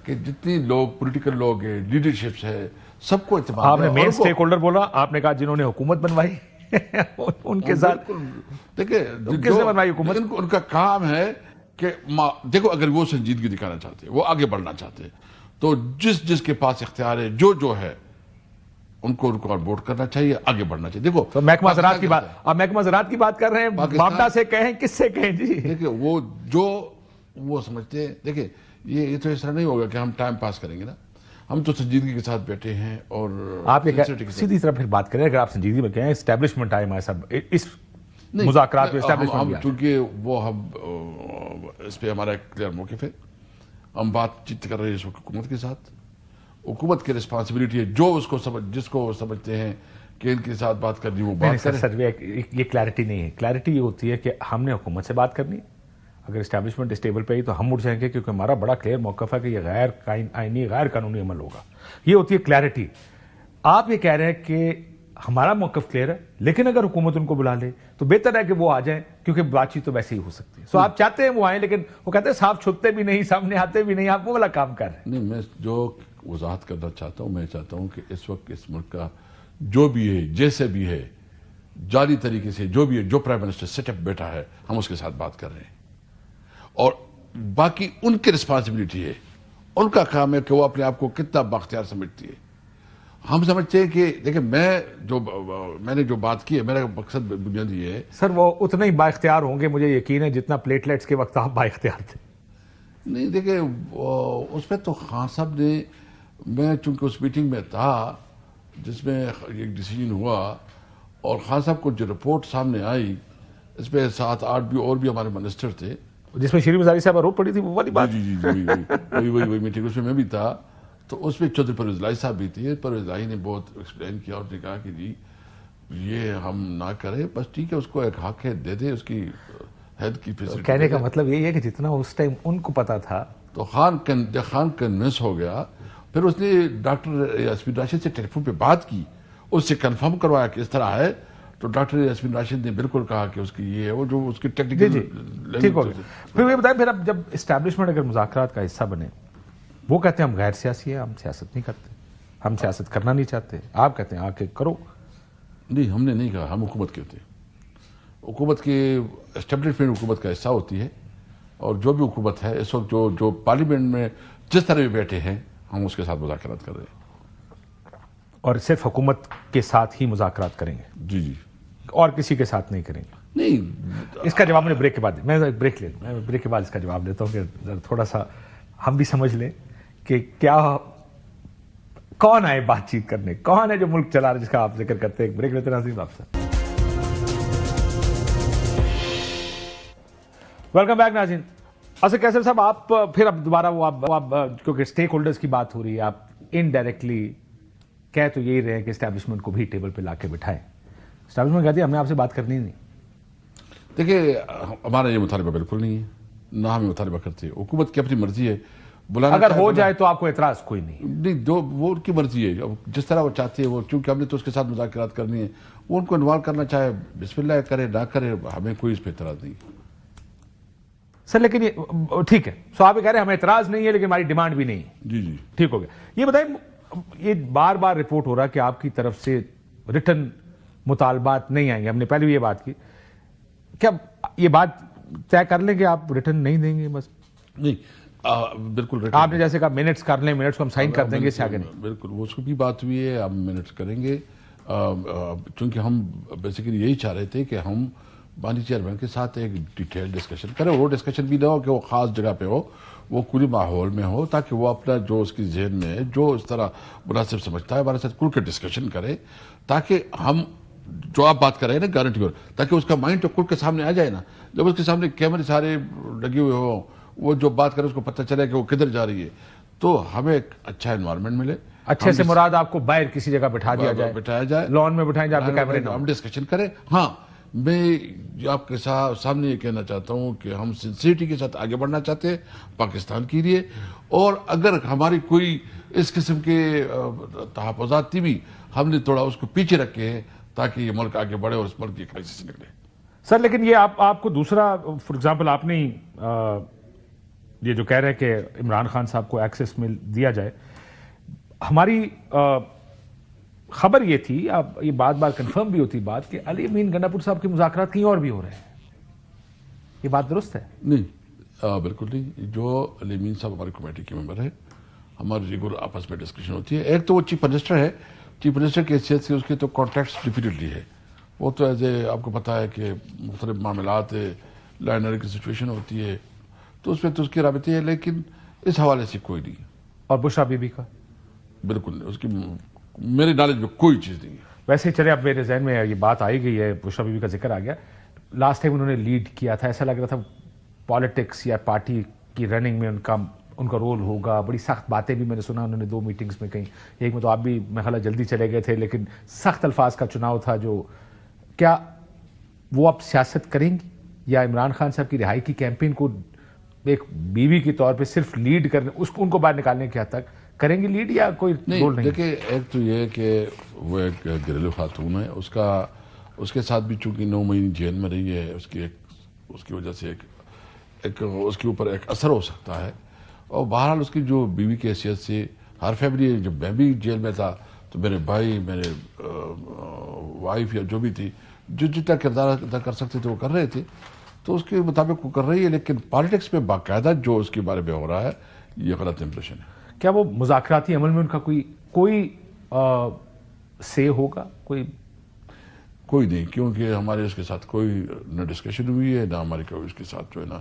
کہ جتنے لوگ پولیٹیکل لوگ ہیں، لیڈرشپس ہے، سب کو اعتماد. آپ نے مین اسٹیک ہولڈر بولا، آپ نے کہا جنہوں نے حکومت بنوائی ان کے ساتھ. دیکھیں کس نے بنوائی حکومت؟ ان کا کام ہے کہ دیکھو اگر وہ سنجیدگی دکھانا چاہتے ہیں، وہ آگے بڑھنا چاہتے ہیں، تو جس کے پاس اختیار ہے، جو ہے ان کو بورڈ کرنا چاہیے، آگے بڑھنا چاہیے. دیکھو تو محکمہ زراعت کی بات، آپ محکمہ زراعت کی بات کر رہے ہیں، مامتا سے کہیں، کس سے کہیں جی؟ دیکھیں وہ سمجھتے ہیں. دیکھیں یہ تو اس طرح نہیں ہوگا کہ ہم ٹائم پاس کریں گے نا، ہم تو سنجیدگی کے ساتھ بیٹھے ہیں. اور آپ یہ سیدھی طرح پھر بات کریں، اگر آپ سنجیدگی میں کہیں اسٹیبلشمنٹ آئے ہمارے ساتھ، اس مذاکرات میں اسٹیبلشمنٹ چونکہ وہ ہم اس پہ ہمارا ایک کلیئر موقف ہے. ہم بات چیت کر رہے ہیں اس وقت حکومت کے ساتھ. حکومت کی رسپانسبلٹی ہے جو اس کو جس کو سمجھتے ہیں کہ ان کے ساتھ بات کرنی وہ بات کریں. سر یہ کلیئرٹی نہیں ہے. کلیئرٹی یہ ہوتی ہے کہ ہم نے حکومت سے بات کرنی ہے. اگر اسٹیبلشمنٹ اس ٹیبل پہ ہی تو ہم اٹھ جائیں گے کیونکہ ہمارا بڑا کلیئر موقف ہے کہ یہ غیر آئینی غیر قانونی عمل ہوگا. یہ ہوتی ہے کلیئرٹی. آپ یہ کہہ رہے ہیں کہ ہمارا موقف کلیئر ہے لیکن اگر حکومت ان کو بلا لے تو بہتر ہے کہ وہ آ جائیں کیونکہ بات چیت تو ویسے ہی ہو سکتی ہے. سو آپ چاہتے ہیں وہ آئیں لیکن وہ کہتے ہیں صاف چھپتے بھی نہیں, سامنے آتے بھی نہیں, آپ وہ والا کام کر رہے ہیں. نہیں, میں جو وضاحت کرنا چاہتا ہوں, میں چاہتا ہوں کہ اس وقت اس ملک کا جو بھی ہے, جیسے بھی ہے, جعلی طریقے سے جو بھی ہے, جو پرائم منسٹر سیٹ اپ بیٹھا ہے, ہم اس کے ساتھ بات کر رہے ہیں. اور باقی ان کی رسپانسبلٹی ہے, ان کا کام ہے کہ وہ اپنے آپ کو کتنا بااختیار سمجھتی ہے. ہم سمجھتے ہیں کہ دیکھیں میں نے جو بات کی ہے, میرا مقصد بنیادی یہ ہے. سر وہ اتنا ہی با اختیار ہوں گے مجھے یقین ہے جتنا پلیٹلیٹس کے وقت آپ با اختیار تھے. نہیں دیکھیں, اس پہ تو خان صاحب نے, میں چونکہ اس میٹنگ میں تھا جس میں ایک ڈیسیجن ہوا اور خان صاحب کو جو رپورٹ سامنے آئی اس پہ 7-8 بھی اور بھی ہمارے منسٹر تھے, جس میں شیریں مزاری صاحب رو پڑی تھی وہ والی بات. جی وہی میٹنگ, اس میں بھی تھا. تو اس میں چودھری پرویز الہی صاحب بھی تھے. پرویز الہی نے بہت ایکسپلین کیا اور نے کہا کہ جی یہ ہم نہ کریں, بس ٹھیک ہے, اس کو ایک حق ہے, دے دیں, اس کی ہیلتھ کی فیسلٹی. کہنے کا مطلب یہ ہے کہ جتنا اس ٹائم ان کو پتا تھا تو خان کنونس ہو گیا. پھر اس نے ڈاکٹر یاسمین راشد سے ٹیلی فون پہ بات کی, اس سے کنفرم کروایا کہ اس طرح ہے. تو ڈاکٹر یاسمین راشد نے بالکل کہا کہ اس کی یہ ہے, وہ جو اس کی ٹیکنیکل ٹھیک ہو گیا. پھر یہ بتائیں, پھر اب جب اسٹیبلشمنٹ اگر مذاکرات کا حصہ بنے, وہ کہتے ہیں ہم غیر سیاسی ہیں, ہم سیاست نہیں کرتے, ہم سیاست کرنا نہیں چاہتے, آپ کہتے ہیں آ کے کرو. نہیں, ہم نے نہیں کہا, ہم حکومت کہتے ہیں. حکومت کی اسٹیبلشمنٹ حکومت کا حصہ ہوتی ہے, اور جو بھی حکومت ہے اس وقت جو پارلیمنٹ میں جس طرح بھی بیٹھے ہیں ہم اس کے ساتھ مذاکرات کر رہے ہیں. اور صرف حکومت کے ساتھ ہی مذاکرات کریں گے؟ جی اور کسی کے ساتھ نہیں کریں گے؟ نہیں, اس کا جواب میں بریک کے بعد, میں بریک لے لوں, میں بریک کے بعد اس کا جواب دیتا ہوں کہ تھوڑا سا ہم بھی سمجھ لیں کہ کیا کون آئے بات چیت کرنے, کون ہے جو ملک چلا رہا ہے جس کا آپ ذکر کرتے ہیں. ایک بریک لیتے ہیں ناظرین, آپ سے ویلکم بیک ناظرین. اصل کیسر صاحب, آپ پھر اب دوبارہ وہ آپ کیونکہ اسٹیک ہولڈرز کی بات ہو رہی ہے, آپ انڈائریکٹلی کہہ تو یہی رہے کہ اسٹیبلشمنٹ کو بھی ٹیبل پہ لا کے بٹھائیں. اسٹیبلشمنٹ کہتی ہے ہم نے آپ سے بات کرنی نہیں. دیکھیے, ہمارا یہ مطالبہ بالکل نہیں ہے, نہ ہمیں مطالبہ کرتے. حکومت کی اپنی مرضی ہے, بلانا اگر ہو جائے تو آپ کو اعتراض کوئی نہیں؟ وہ ان کی مرضی ہے, جس طرح وہ چاہتے ہیں. وہ چونکہ ہم نے تو اس کے ساتھ مذاکرات کرنی ہے, وہ ان کو انوالو کرنا چاہے بسم اللہ کرے, نہ کرے, ہمیں کوئی اس پہ اعتراض نہیں. سر لیکن یہ ٹھیک ہے, سو آپ یہ کہہ رہے ہیں ہمیں اعتراض نہیں ہے لیکن ہماری ڈیمانڈ بھی نہیں ہے. جی ٹھیک ہو گیا. یہ بتائیں, یہ بار بار رپورٹ ہو رہا ہے کہ آپ کی طرف سے ریٹن مطالبات نہیں آئیں گے. ہم نے پہلے بھی یہ بات کی, کیا یہ بات طے کر لیں کہ آپ ریٹن نہیں دیں گے؟ بس نہیں, بالکل آپ نے جیسے کہا منٹس کر لیں, منٹس کو ہم سائن کر دیں گے, اس سے آگے نہیں. بالکل, وہ اس کو بھی بات ہوئی ہے, ہم منٹس کریں گے. چونکہ ہم بیسیکلی یہی چاہ رہے تھے کہ ہم بانی چیئرمین کے ساتھ ایک ڈیٹیل ڈسکشن کریں. وہ ڈسکشن بھی نہ ہو کہ وہ خاص جگہ پہ ہو, وہ کلی ماحول میں ہو, تاکہ وہ اپنا جو اس کی ذہن میں ہے, جو اس طرح مناسب سمجھتا ہے, ہمارے ساتھ کھل کے ڈسکشن کرے, تاکہ ہم جو آپ بات کر رہے ہیں نا گارنٹی ہو, تاکہ اس کا مائنڈ تو کھل کے سامنے آ جائے نا. جب اس کے سامنے کیمرے سارے لگے ہوئے ہوں, وہ جو بات کرے اس کو پتہ چلے کہ وہ کدھر جا رہی ہے, تو ہمیں ایک اچھا انوائرمنٹ ملے. اچھے سے مراد آپ کو باہر کسی جگہ بٹھایا جائے, لان میں بٹھائیں جہاں پہ کیمرے نہ ہوں, ہم ڈسکشن کریں. ہاں, میں آپ کے سامنے یہ کہنا چاہتا ہوں کہ ہم سنسیریٹی کے ساتھ آگے بڑھنا چاہتے ہیں پاکستان کے لیے, اور اگر ہماری کوئی اس قسم کے تحفظات تھی بھی, ہم نے تھوڑا اس کو پیچھے رکھے ہیں تاکہ یہ ملک آگے بڑھے اور اس ملک کی کرائسس سے نکلے. سر لیکن یہ آپ کو دوسرا, فار ایگزامپل آپ نے یہ جو کہہ رہے ہیں کہ عمران خان صاحب کو ایکسس مل دیا جائے, ہماری خبر یہ تھی, یہ بار بار کنفرم بھی ہوتی بات, کہ علی امین گنڈا پور صاحب کے مذاکرات کہیں اور بھی ہو رہے ہیں. یہ بات درست ہے؟ نہیں, بالکل نہیں. جو علی امین صاحب ہماری کمیٹی کے ممبر ہے, ہماری ریگولر آپس میں ڈسکشن ہوتی ہے. ایک تو وہ چیف منسٹر ہے, چیف منسٹر کی حیثیت سے اس کے تو کانٹیکٹس ڈیفینیٹلی ہے, وہ تو ایز اے آپ کو پتا ہے کہ مختلف معاملات لائنر کی سچویشن ہوتی ہے, تو اس پہ تو اس کی رابطے ہے, لیکن اس حوالے سے کوئی نہیں. اور بشرا بی بی کا بالکل نہیں, اس کی میری نالج میں کوئی چیز نہیں ہے. ویسے چلے, اب میرے ذہن میں یہ بات آئی گئی ہے, بشرا بی بی کا ذکر آ گیا, لاسٹ ٹائم انہوں نے لیڈ کیا تھا, ایسا لگ رہا تھا پالیٹکس یا پارٹی کی رننگ میں ان کا رول ہوگا. بڑی سخت باتیں بھی میں نے سنا انہوں نے 2 میٹنگز میں کہیں, ایک میں تو آپ بھی میں خیال جلدی چلے گئے تھے, لیکن سخت الفاظ کا چناؤ تھا. جو کیا وہ اب سیاست کریں گی یا عمران خان صاحب کی رہائی کی کیمپین کو ایک بیوی کے طور پہ صرف لیڈ کرنے ان کو باہر نکالنے کے حد تک کریں گے لیڈ, یا کوئی رول نہیں؟ دیکھیں, ایک تو یہ کہ وہ ایک گھریلو خاتون ہے, اس کے ساتھ بھی چونکہ 9 مہینے جیل میں رہی ہے, اس کی وجہ سے ایک اس کے اوپر ایک اثر ہو سکتا ہے. اور بہرحال اس کی جو بیوی کی حیثیت سے ہر فیملی, جب میں بھی جیل میں تھا تو میرے بھائی, میرے وائف یا جو بھی تھی, جو جتنا کردار ادا کر سکتے تھے وہ کر رہے تھے, تو اس کے مطابق وہ کر رہی ہے. لیکن پالیٹکس میں باقاعدہ جو اس کے بارے میں ہو رہا ہے یہ غلط امپریشن ہے. کیا وہ مذاکراتی عمل میں ان کا کوئی سے ہوگا؟ کوئی نہیں, کیونکہ ہمارے اس کے ساتھ کوئی نہ ڈسکشن ہوئی ہے, نہ ہمارے کوئی اس کے ساتھ جو ہے نا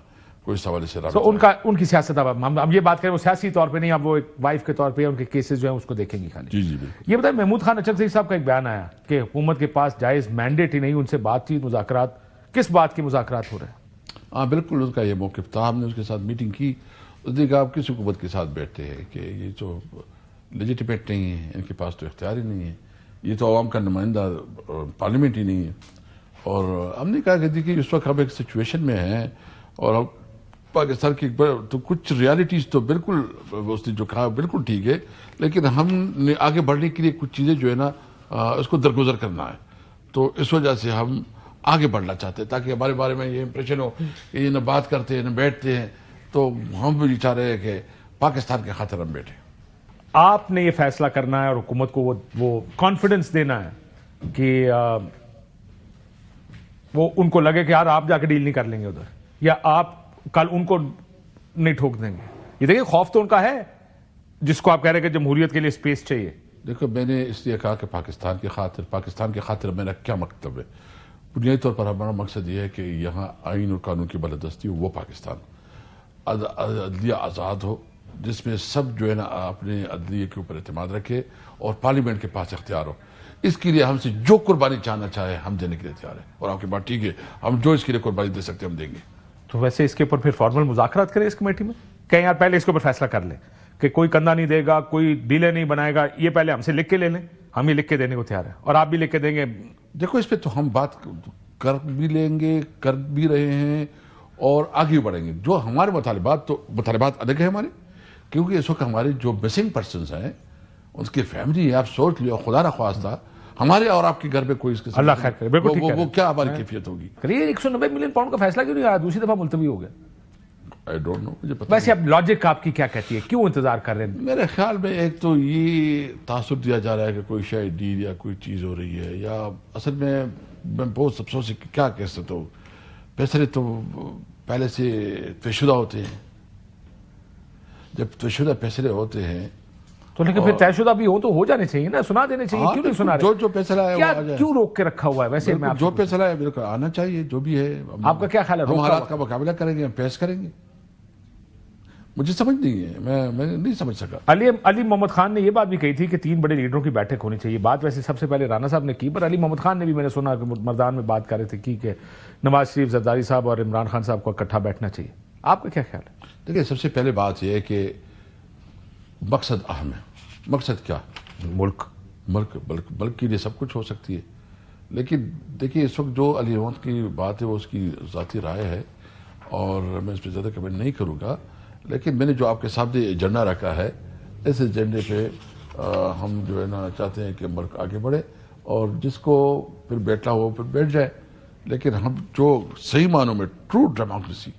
کوئی سوال سے رابطہ. ان کی سیاست, اب ہم یہ بات کریں وہ سیاسی طور پہ نہیں, اب وہ ایک وائف کے طور پہ ان کے کیسز جو ہیں اس کو دیکھیں گی خالی. جی جی بالکل. یہ بتائیں, محمود خان اچرزئی صاحب کا ایک بیان آیا کہ حکومت کے پاس جائز مینڈیٹ ہی نہیں, ان سے بات چیت مذاکرات, کس بات کی مذاکرات ہو رہے ہیں؟ ہاں بالکل, اس کا یہ موقف تھا. ہم نے اس کے ساتھ میٹنگ کی, اس نے کہا آپ کس حکومت کے ساتھ بیٹھتے ہیں کہ یہ تو لیجیٹیمیٹ نہیں ہے, ان کے پاس تو اختیار ہی نہیں ہے, یہ تو عوام کا نمائندہ پارلیمنٹ ہی نہیں ہے. اور ہم نے کہا کہ دیکھیے اس وقت ہم ایک سچویشن میں ہیں, اور پاکستان کی تو کچھ ریالٹیز تو بالکل اس نے جو کہا بالکل ٹھیک ہے, لیکن ہم نے آگے بڑھنے کے لیے کچھ چیزیں جو ہے نا اس کو درگزر کرنا ہے. تو اس وجہ سے ہم آگے بڑھنا چاہتے ہیں تاکہ ہمارے بارے میں یہ امپریشن ہو کہ یہ نہ بات کرتے ہیں نہ بیٹھتے ہیں. تو ہم بھی چاہ رہے ہیں کہ پاکستان کے خاطر ہم بیٹھیں. آپ نے یہ فیصلہ کرنا ہے اور حکومت کو وہ کانفیڈنس دینا ہے کہ وہ ان کو لگے کہ یار آپ جا کے ڈیل نہیں کر لیں گے ادھر, یا آپ کل ان کو نہیں ٹھوک دیں گے. یہ دیکھیں خوف تو ان کا ہے جس کو آپ کہہ رہے ہیں کہ جمہوریت کے لیے سپیس چاہیے. دیکھو, میں نے اس لیے کہا کہ پاکستان کے خاطر میرا کیا مطلب ہے. بنیادی طور پر ہمارا مقصد یہ ہے کہ یہاں آئین اور قانون کی بالادستی ہو, وہ پاکستان عدلیہ آزاد ہو, جس میں سب جو ہے نا اپنے عدلیہ کے اوپر اعتماد رکھے اور پارلیمنٹ کے پاس اختیار ہو. اس کے لیے ہم سے جو قربانی چاہنا چاہے ہم دینے کے لیے تیار ہیں. اور آپ کی بات ٹھیک ہے, ہم جو اس کے لیے قربانی دے سکتے ہم دیں گے. تو ویسے اس کے اوپر پھر فارمل مذاکرات کریں اس کمیٹی میں, کہیں یار پہلے اس کے اوپر فیصلہ کر لیں کہ کوئی کندھا نہیں دے گا, کوئی ڈیلے نہیں بنائے گا, یہ پہلے ہم سے لکھ کے لے لیں, ہم یہ لکھ کے دینے کو تیار ہیں اور آپ بھی لکھ کے دیں گے. دیکھو, اس پہ تو ہم بات کر بھی لیں گے, کر بھی رہے ہیں اور آگے بھی بڑھیں گے. جو ہمارے مطالبات الگ ہیں ہمارے, کیونکہ اس وقت ہمارے جو مسنگ پرسنز ہیں ان کی فیملی, آپ سوچ لو, خدا نہ خواستہ ہمارے اور آپ کے گھر میں کوئی اس کے اللہ خیر کرے, بالکل ٹھیک ہے. وہ کیا ہماری کیفیت ہوگی؟ کریے 190 ملین پاؤنڈ کا فیصلہ کیوں نہیں آیا, دوسری دفعہ ملتوی ہو گیا؟ آئی ڈونٹ نو, مجھے پتہ. ویسے اب لاجک آپ کی کیا کہتی ہے, کیوں انتظار کر رہے ہیں؟ میرے خیال میں ایک تو یہ تاثر دیا جا رہا ہے کہ کوئی شاید ڈیل یا کوئی چیز ہو رہی ہے, یا اصل میں بہت افسوس ہے کہ کیا کہہ سکتا ہوں, فیصلے تو پہلے سے طے شدہ ہوتے ہیں. جب طے شدہ فیصلے ہوتے ہیں تو لیکن پھر طے شدہ بھی ہو تو ہو جانے چاہیے نا, سنا دینے چاہیے, کیوں نہیں سنا رہے؟ جو فیصلہ ہے کیا کیوں روک کے رکھا ہوا ہے؟ ویسے میں جو فیصلہ ہے بالکل آنا چاہیے, جو بھی ہے. آپ کا کیا خیال ہے, ہم حالات کا مقابلہ کریں گے, ہم پیش کریں گے. مجھے سمجھ نہیں ہے, میں نہیں سمجھ سکا. علی محمد خان نے یہ بات بھی کہی تھی کہ 3 بڑے لیڈروں کی بیٹھک ہونی چاہیے. بات ویسے سب سے پہلے رانا صاحب نے کی, پر علی محمد خان نے بھی, میں نے سنا کہ مردان میں بات کر رہے تھے کہ نواز شریف, زرداری صاحب اور عمران خان صاحب کو اکٹھا بیٹھنا چاہیے. آپ کا کیا خیال ہے؟ دیکھیں, سب سے پہلے بات یہ ہے کہ مقصد اہم ہے. مقصد کیا؟ ملک کے لیے سب کچھ ہو سکتی ہے, لیکن دیکھیے اس وقت جو علی محمد کی بات ہے وہ اس کی ذاتی رائے ہے اور میں اس پہ زیادہ کمنٹ نہیں کروں گا. لیکن میں نے جو آپ کے سامنے ایجنڈا رکھا ہے, اس ایجنڈے پہ ہم جو ہے نا چاہتے ہیں کہ ملک آگے بڑھے, اور جس کو پھر بیٹھنا ہو پھر بیٹھ جائے. لیکن ہم جو صحیح معنوں میں ٹرو ڈیموکریسی,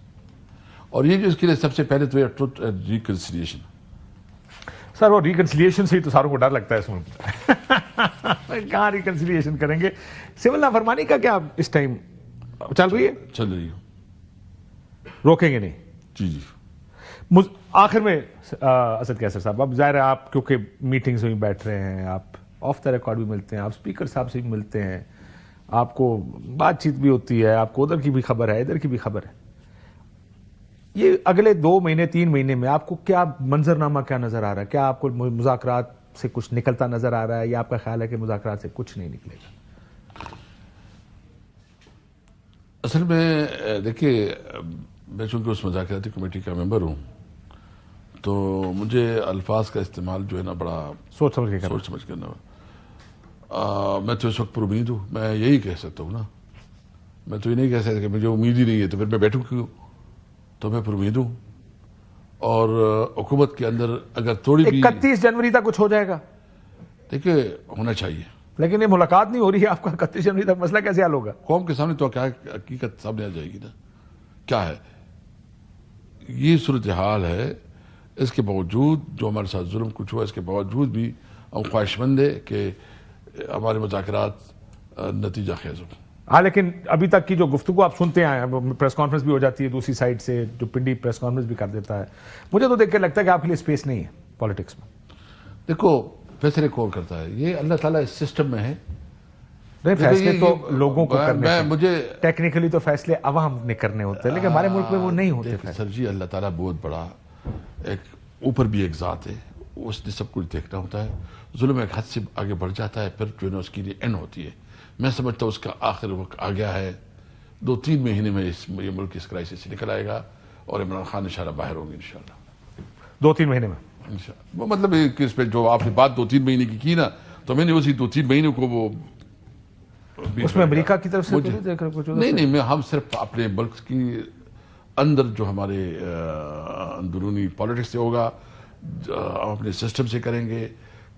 اور یہ جو اس کے لیے سب سے پہلے تو یہ ٹروتھ اینڈ ریکنسیلیشن. سر وہ ریکنسیلیشن سے ہی تو ساروں کو ڈر لگتا ہے اس ملک. کہاں ریکنسیلیشن کریں گے؟ سول نافرمانی کا کیا اس ٹائم چل رہی ہے؟ چل رہی ہے, روکیں گے نہیں؟ جی جی. آخر میں اسد کیسر صاحب, اب ظاہر ہے آپ کیونکہ میٹنگز میں بیٹھ رہے ہیں, آپ آف دا ریکارڈ بھی ملتے ہیں, آپ اسپیکر صاحب سے بھی ملتے ہیں, آپ کو بات چیت بھی ہوتی ہے, آپ کو ادھر کی بھی خبر ہے ادھر کی بھی خبر ہے. یہ اگلے 2 مہینے 3 مہینے میں آپ کو کیا منظرنامہ کیا نظر آ رہا ہے؟ کیا آپ کو مذاکرات سے کچھ نکلتا نظر آ رہا ہے, یا آپ کا خیال ہے کہ مذاکرات سے کچھ نہیں نکلے گا؟ اصل میں دیکھیے میں چونکہ اس مذاکراتی کمیٹی کا ممبر ہوں تو مجھے الفاظ کا استعمال جو ہے نا بڑا سوچ سمجھ کے کرنا. سوچ سمجھ کرنا میں تو اس وقت پر امید ہوں. میں یہی کہہ سکتا ہوں نا, میں تو یہ نہیں کہہ سکتا کہ مجھے امید ہی نہیں ہے تو پھر میں بیٹھوں کیوں. تو میں پر امید ہوں اور حکومت کے اندر اگر تھوڑی بھی 31 جنوری تک کچھ ہو جائے گا, دیکھیے ہونا چاہیے. لیکن یہ ملاقات نہیں ہو رہی ہے آپ کا 31 جنوری تک, مسئلہ کیسے حل ہوگا؟ قوم کے سامنے تو کیا حقیقت سامنے آ جائے گی نا, کیا ہے یہ صورتحال ہے. اس کے باوجود جو ہمارے ساتھ ظلم کچھ ہوا, اس کے باوجود بھی ہم خواہش مند ہیں کہ ہمارے مذاکرات نتیجہ خیز ہوں. ہاں, لیکن ابھی تک کی جو گفتگو آپ سنتے آئے ہیں, پریس کانفرنس بھی ہو جاتی ہے دوسری سائڈ سے, جو پنڈی پریس کانفرنس بھی کر دیتا ہے, مجھے تو دیکھ کے لگتا ہے کہ آپ کے لیے اسپیس نہیں ہے پالیٹکس میں. دیکھو فیصلے کون کرتا ہے, یہ اللہ تعالیٰ اس سسٹم میں ہے. نہیں, فیصلے تو لوگوں کو کرنے میں ہیں, مجھے ٹیکنیکلی تو فیصلے عوام نے کرنے ہوتے ہیں, لیکن ہمارے ملک میں وہ نہیں ہوتے. سر جی اللہ تعالیٰ بہت بڑا, ایک اوپر بھی ایک ذات ہے, اس نے سب کچھ دیکھنا ہوتا ہے. ظلم ایک حد سے آگے بڑھ جاتا ہے, پھر جو ہے نا اس کی لیے اینڈ ہوتی ہے. میں سمجھتا ہوں اس کا آخر وقت آ گیا ہے. 2-3 مہینے میں یہ ملک اس کرائسس سے نکل آئے گا اور عمران خان انشاءاللہ باہر ہوں گے انشاءاللہ 2-3 مہینے میں انشاءاللہ. وہ مطلب کہ اس پہ جو آپ نے بات 2-3 مہینے کی نا, تو میں نے اسی 2-3 مہینے کو وہ اس میں امریکہ کی طرف سے نہیں میں ہم صرف اپنے ملک کی اندر جو ہمارے اندرونی پالیٹکس سے ہوگا, ہم اپنے سسٹم سے کریں گے,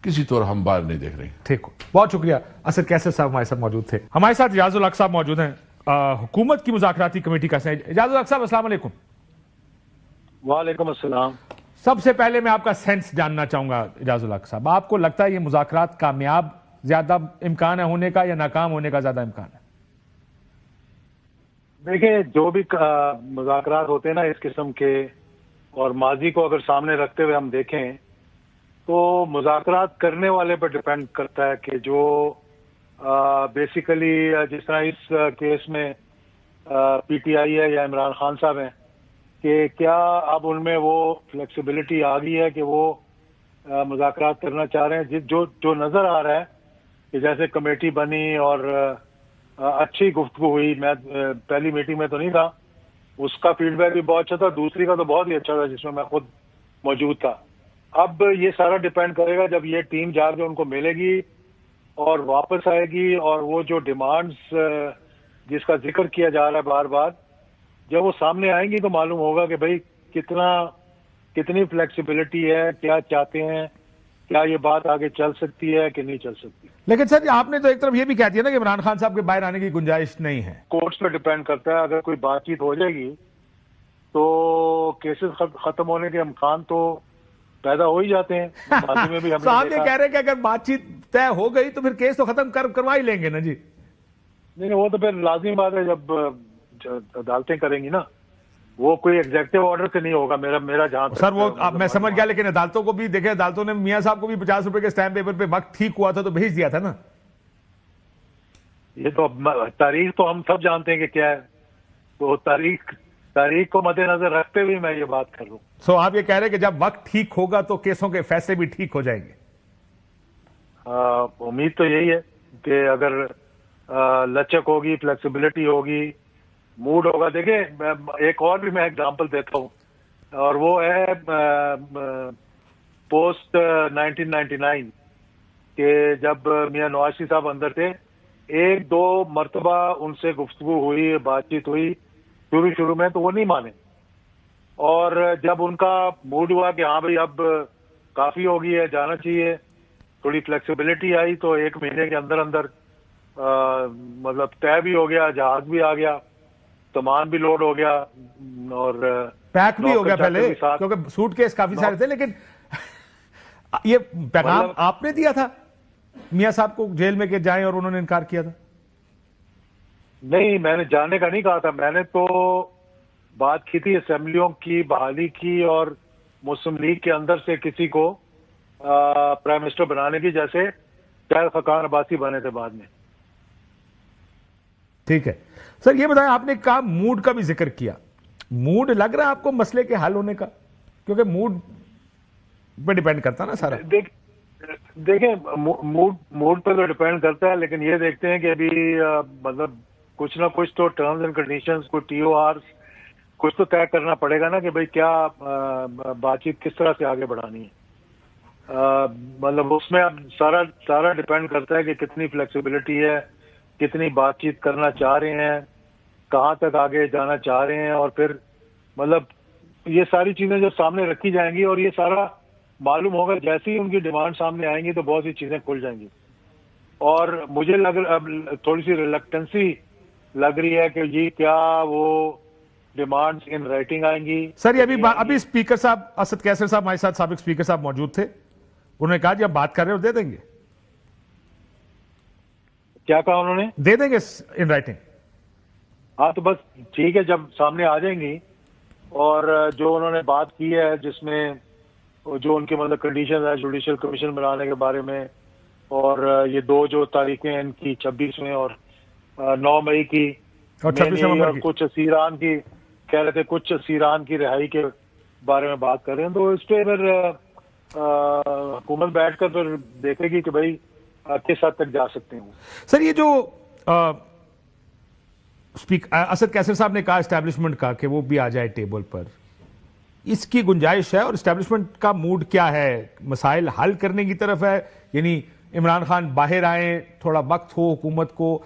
کسی طور ہم باہر نہیں دیکھ رہے ہیں. ٹھیک ہو, بہت شکریہ. اسد کیسر صاحب ہمارے ساتھ موجود تھے. ہمارے ساتھ اجاز الحق صاحب موجود ہیں, حکومت کی مذاکراتی کمیٹی کا. اجاز الحق صاحب السلام علیکم. وعلیکم السلام. سب سے پہلے میں آپ کا سینس جاننا چاہوں گا اجاز الحق صاحب, آپ کو لگتا ہے یہ مذاکرات کامیاب زیادہ امکان ہے ہونے کا یا ناکام ہونے کا زیادہ امکان ہے؟ دیکھیں, جو بھی مذاکرات ہوتے ہیں نا اس قسم کے, اور ماضی کو اگر سامنے رکھتے ہوئے ہم دیکھیں تو مذاکرات کرنے والے پر ڈپینڈ کرتا ہے کہ جو بیسیکلی جس طرح اس کیس میں پی ٹی آئی ہے یا عمران خان صاحب ہیں, کہ کیا اب ان میں وہ فلیکسیبلٹی آ گئی ہے کہ وہ مذاکرات کرنا چاہ رہے ہیں. جو نظر آ رہا ہے کہ جیسے کمیٹی بنی اور اچھی گفتگو ہوئی, میں پہلی میٹنگ میں تو نہیں تھا, اس کا فیڈ بیک بھی بہت اچھا تھا, دوسری کا تو بہت ہی اچھا تھا جس میں میں خود موجود تھا. اب یہ سارا ڈیپینڈ کرے گا جب یہ ٹیم جا کے ان کو ملے گی اور واپس آئے گی, اور وہ جو ڈیمانڈز جس کا ذکر کیا جا رہا ہے بار بار, جب وہ سامنے آئیں گی تو معلوم ہوگا کہ بھئی کتنی فلیکسیبلٹی ہے, کیا چاہتے ہیں, کیا یہ بات آگے چل سکتی ہے کہ نہیں چل سکتی. لیکن سر آپ نے تو ایک طرف یہ بھی کہہ دیا نا کہ عمران خان صاحب کے باہر آنے کی گنجائش نہیں ہے. کورٹس پہ ڈیپینڈ کرتا ہے, اگر کوئی بات چیت ہو جائے گی تو کیسز ختم ہونے کے امکان تو پیدا ہو ہی جاتے ہیں. ماضی میں بھی ہم تو آپ یہ کہہ رہے ہیں کہ اگر بات چیت طے ہو گئی تو پھر کیس تو ختم کروا ہی لیں گے نا جی؟ نہیں, وہ تو پھر لازمی بات ہے جب عدالتیں کریں گی نا, وہ کوئی ایگزیکٹو آرڈر سے نہیں ہوگا. میرا جہاں سر وہ میں سمجھ گیا, لیکن عدالتوں کو بھی دیکھیں, عدالتوں نے میاں صاحب کو بھی 50 روپے کے اسٹیمپ پیپر پہ وقت ٹھیک ہوا تھا تو بھیج دیا تھا نا. یہ تو تاریخ تو ہم سب جانتے ہیں کہ کیا ہے, تو تاریخ کو مد نظر رکھتے ہوئے میں یہ بات کر رہا ہوں. سو آپ یہ کہہ رہے ہیں کہ جب وقت ٹھیک ہوگا تو کیسوں کے فیصلے بھی ٹھیک ہو جائیں گے؟ امید تو یہی ہے کہ اگر لچک ہوگی, فلیکسیبلٹی ہوگی, موڈ ہوگا. دیکھیں ایک اور بھی میں ایگزامپل دیتا ہوں, اور وہ ہے پوسٹ 1999 کہ جب میاں نواز شریف صاحب اندر تھے, 1-2 مرتبہ ان سے گفتگو ہوئی, بات چیت ہوئی شروع میں, تو وہ نہیں مانے, اور جب ان کا موڈ ہوا کہ ہاں بھائی اب کافی ہو گئی ہے, جانا چاہیے, تھوڑی فلیکسیبلٹی آئی, تو 1 مہینے کے اندر مطلب طے بھی ہو گیا, جہاز بھی آ گیا, سامان بھی لوڈ ہو گیا, اور پیک بھی ہو گیا پہلے, کیونکہ سوٹ کیس کافی سارے تھے. لیکن یہ پیغام آپ نے دیا تھا میاں صاحب کو جیل میں کہ جائیں, اور انہوں نے انکار کیا تھا؟ نہیں, میں نے جانے کا نہیں کہا تھا. میں نے تو بات کی تھی اسمبلیوں کی بحالی کی اور مسلم لیگ کے اندر سے کسی کو پرائم منسٹر بنانے کی, جیسے شاید خاقان عباسی بنے تھے بعد میں. ٹھیک ہے سر, یہ بتائیں, آپ نے کہا موڈ کا بھی ذکر کیا, موڈ لگ رہا ہے آپ کو مسئلے کے حل ہونے کا؟ کیونکہ موڈ پہ ڈیپینڈ کرتا نا سارا. دیکھیں موڈ پہ تو ڈیپینڈ کرتا ہے, لیکن یہ دیکھتے ہیں کہ ابھی مطلب کچھ نہ کچھ تو ٹرمز اینڈ کنڈیشنز، کوئی ٹی او آر کچھ تو طے کرنا پڑے گا نا کہ بھئی کیا بات چیت کس طرح سے آگے بڑھانی ہے. مطلب اس میں اب سارا ڈپینڈ کرتا ہے کہ کتنی فلیکسیبلٹی ہے، کتنی بات چیت کرنا چاہ رہے ہیں، کہاں تک آگے جانا چاہ رہے ہیں، اور پھر مطلب یہ ساری چیزیں جو سامنے رکھی جائیں گی اور یہ سارا معلوم ہوگا جیسے ہی ان کی ڈیمانڈ سامنے آئیں گی تو بہت سی چیزیں کھل جائیں گی. اور مجھے اب تھوڑی سی ریلیکٹنسی لگ رہی ہے کہ جی کیا وہ ڈیمانڈز ان رائٹنگ آئیں گی. سر یہ ابھی اسپیکر صاحب اسد کیسر صاحب ہمارے ساتھ، سابق اسپیکر صاحب موجود تھے، انہوں نے کہا جی ہم بات کر رہے ہیں اور دے دیں گے. کیا کہا انہوں نے؟ دے دیں گے ان رائٹنگ. ہاں تو بس ٹھیک ہے، جب سامنے آ جائیں گی اور جو انہوں نے بات کی ہے جس میں جو ان کے مطلب کنڈیشن ہے جوڈیشل کمیشن بنانے کے بارے میں، اور یہ 2 جو تاریخیں ان کی 26 اور 9 مئی کی، اور 26 نومبر کی، کچھ اسیران کی کہہ رہے تھے، کچھ اسیران کی رہائی کے بارے میں بات کر رہے ہیں، تو اس پہ پھر حکومت بیٹھ کر پھر دیکھے گی کہ بھائی کس حد تک جا سکتے ہیں. سر یہ جو اسد کیسر صاحب نے کہا اسٹیبلشمنٹ کا کہ وہ بھی آ جائے ٹیبل پر، اس کی گنجائش ہے؟ اور اسٹیبلشمنٹ کا موڈ کیا ہے؟ مسائل حل کرنے کی طرف ہے، یعنی عمران خان باہر آئیں، تھوڑا وقت ہو حکومت کو؟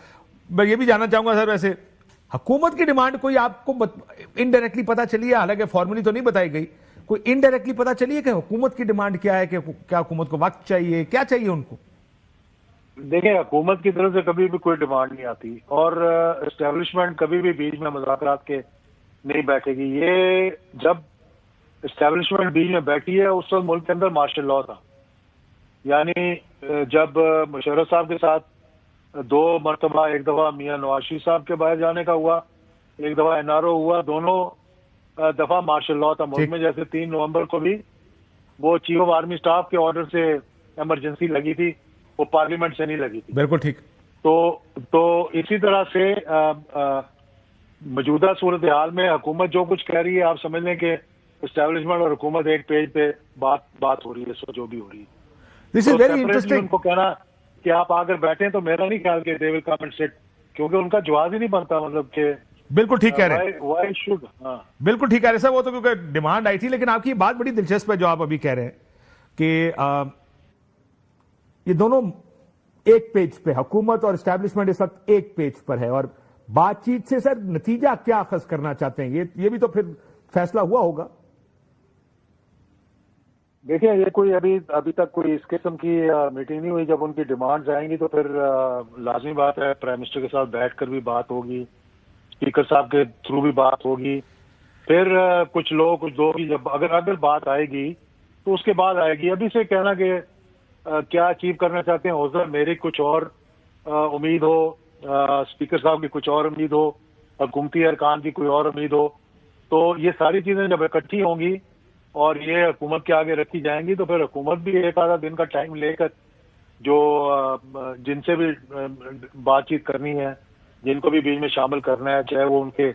میں یہ بھی جاننا چاہوں گا سر، ویسے حکومت کی ڈیمانڈ کوئی آپ کو انڈائریکٹلی پتا چلی ہے؟ حالانکہ فارملی تو نہیں بتائی گئی، کوئی انڈائریکٹلی پتا چلی ہے کہ حکومت کی ڈیمانڈ کیا ہے؟ کہ کیا حکومت کو وقت چاہیے، کیا چاہیے ان کو؟ دیکھیں حکومت کی طرف سے کبھی بھی کوئی ڈیمانڈ نہیں آتی، اور اسٹیبلشمنٹ کبھی بھی بیچ میں مذاکرات کے نہیں بیٹھے گی. یہ جب اسٹیبلشمنٹ بیچ میں بیٹھی ہے اس وقت ملک کے اندر مارشل لاء تھا. یعنی جب مشرف صاحب کے ساتھ 2 مرتبہ، ایک دفعہ میاں نواز شریف صاحب کے باہر جانے کا ہوا، ایک دفعہ این آر او ہوا، دونوں دفعہ مارشل لاء تھا ملک میں. جیسے 3 نومبر کو بھی وہ چیف آف آرمی اسٹاف کے آرڈر سے ایمرجنسی لگی تھی، وہ پارلیمنٹ سے نہیں لگی تھی. بالکل ٹھیک. تو اسی طرح سے موجودہ صورتحال میں حکومت جو کچھ کہہ رہی ہے، آپ سمجھ لیں کہ اسٹیبلشمنٹ اور حکومت ایک پیج پہ بات ہو رہی ہے، سو جو بھی ہو رہی ہے. دس از ویری انٹرسٹنگ. ان کو کہنا کہ آپ آ کر بیٹھیں تو میرا نہیں خیال کہ دے ول کم اینڈ سٹ، کیونکہ ان کا جواز ہی نہیں بنتا. مطلب کہ بالکل ٹھیک کہہ رہے ہیں، وائی شوڈ. ہاں بالکل ٹھیک کہہ رہے ہیں سر، وہ تو کیونکہ ڈیمانڈ آئی تھی. لیکن آپ کی بات بڑی دلچسپ ہے جو آپ ابھی کہہ رہے ہیں کہ یہ دونوں ایک پیج پہ، حکومت اور اسٹیبلشمنٹ اس وقت ایک پیج پر ہے. اور بات چیت سے سر نتیجہ کیا اخذ کرنا چاہتے ہیں؟ یہ بھی تو پھر فیصلہ ہوا ہوگا. دیکھیں یہ کوئی ابھی تک کوئی اس قسم کی میٹنگ نہیں ہوئی. جب ان کی ڈیمانڈز آئیں گی تو پھر لازمی بات ہے پرائم منسٹر کے ساتھ بیٹھ کر بھی بات ہوگی، اسپیکر صاحب کے تھرو بھی بات ہوگی. پھر کچھ لوگ کی جب اگر بات آئے گی تو اس کے بعد آئے گی. ابھی سے کہنا کہ کیا اچیو کرنا چاہتے ہیں حوصلہ میری کچھ اور امید ہو، اسپیکر صاحب کی کچھ اور امید ہو، حکومتی ارکان کی کوئی اور امید ہو، تو یہ ساری چیزیں جب اکٹھی ہوں گی اور یہ حکومت کے آگے رکھی جائیں گی تو پھر حکومت بھی ایک آدھا دن کا ٹائم لے کر جو جن سے بھی بات چیت کرنی ہے، جن کو بھی بیچ میں شامل کرنا ہے، چاہے وہ ان کے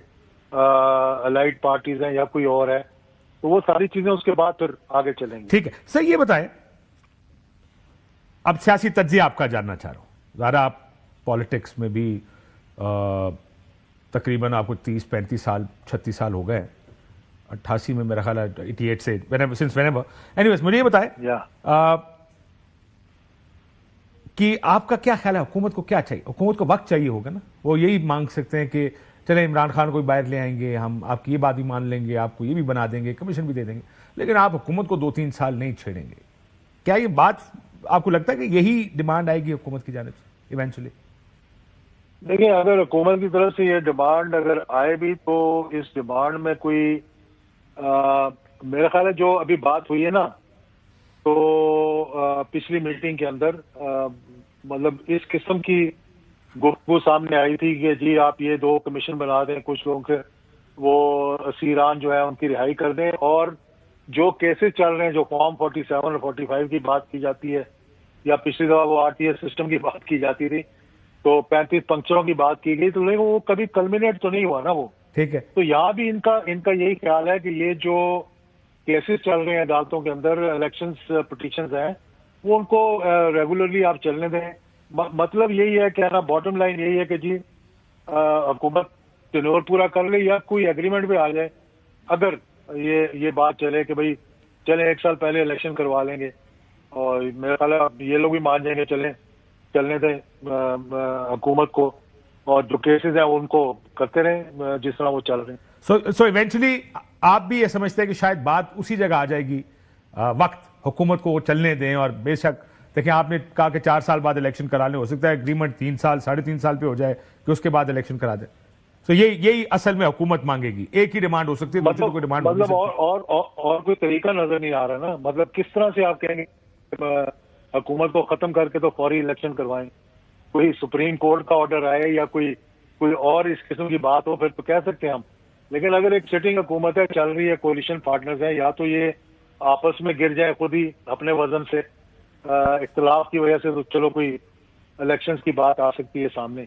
الائڈ پارٹیز ہیں یا کوئی اور ہے، تو وہ ساری چیزیں اس کے بعد پھر آگے چلیں گی. ٹھیک ہے سر، یہ بتائیں اب سیاسی تجزیہ آپ کا جاننا چاہ رہا ہوں. ذرا آپ پالیٹکس میں بھی تقریباً آپ کو 30-35 سال 36 سال ہو گئے، 88 میں میرا خیال ہے 88 سے اینیویز مجھے یہ بتائیں کہ آپ کا کیا خیال ہے حکومت کو کیا چاہیے؟ حکومت کو وقت چاہیے ہوگا نا، وہ یہی مانگ سکتے ہیں کہ چلیں عمران خان کو باہر لے آئیں گے، ہم آپ کی یہ بات بھی مان لیں گے، آپ کو یہ بھی بنا دیں گے، کمیشن بھی دے دیں گے، لیکن آپ حکومت کو 2-3 سال نہیں چھیڑیں گے. کیا یہ بات آپ کو لگتا ہے کہ یہی ڈیمانڈ آئے گی حکومت کی جانب سے ایونچولی؟ دیکھیں اگر حکومت کی طرف سے یہ ڈیمانڈ اگر آئے بھی تو اس ڈیمانڈ میں کوئی میرا خیال ہے جو ابھی بات ہوئی ہے نا، تو پچھلی میٹنگ کے اندر مطلب اس قسم کی گفتگو سامنے آئی تھی کہ جی آپ یہ 2 کمیشن بنا دیں، کچھ لوگوں کے وہ اسیران جو ہے ان کی رہائی کر دیں، اور جو کیسز چل رہے ہیں جو فارم 47 اور 45 کی بات کی جاتی ہے، یا پچھلی دفعہ وہ RTS سسٹم کی بات کی جاتی تھی تو 35 پنکچروں کی بات کی گئی، تو لیکن وہ کبھی کلمینیٹ تو نہیں ہوا نا وہ. ٹھیک ہے. تو یہاں بھی ان کا یہی خیال ہے کہ یہ جو کیسز چل رہے ہیں عدالتوں کے اندر، الیکشنز پٹیشنز ہیں، وہ ان کو ریگولرلی آپ چلنے دیں. مطلب یہی ہے کہ نا، باٹم لائن یہی ہے کہ جی حکومت ٹینور پورا کر لے یا کوئی ایگریمنٹ پہ آ جائے. اگر یہ بات چلے کہ بھائی چلیں 1 سال پہلے الیکشن کروا لیں گے, اور میرا خیال ہے یہ لوگ بھی مان جائیں گے, چلنے دیں حکومت کو, اور جو کیسز ہیں ان کو کرتے رہیں جس طرح وہ چل رہے ہیں. سو ایونچولی آپ بھی یہ سمجھتے ہیں کہ شاید بات اسی جگہ آ جائے گی, وقت حکومت کو وہ چلنے دیں, اور بے شک دیکھیں آپ نے کہا کہ 4 سال بعد الیکشن کرا لیں, ہو سکتا ہے ایگریمنٹ 3 سال 3.5 سال پہ ہو جائے کہ اس کے بعد الیکشن کرا دیں. تو یہی اصل میں حکومت مانگے گی, ایک ہی ڈیمانڈ ہو سکتی ہے, دوسری کوئی ڈیمانڈ مطلب اور کوئی طریقہ نظر نہیں آ رہا نا. مطلب کس طرح سے آپ کہیں گے حکومت کو ختم کر کے تو فوری الیکشن کروائیں, کوئی سپریم کورٹ کا آرڈر آئے یا کوئی اور اس قسم کی بات ہو پھر تو کہہ سکتے ہیں ہم. لیکن اگر ایک سٹنگ حکومت ہے, چل رہی ہے, کولیشن پارٹنرز ہیں, یا تو یہ آپس میں گر جائیں خود ہی اپنے وزن سے, اختلاف کی وجہ سے تو چلو کوئی الیکشنز کی بات آ سکتی ہے سامنے.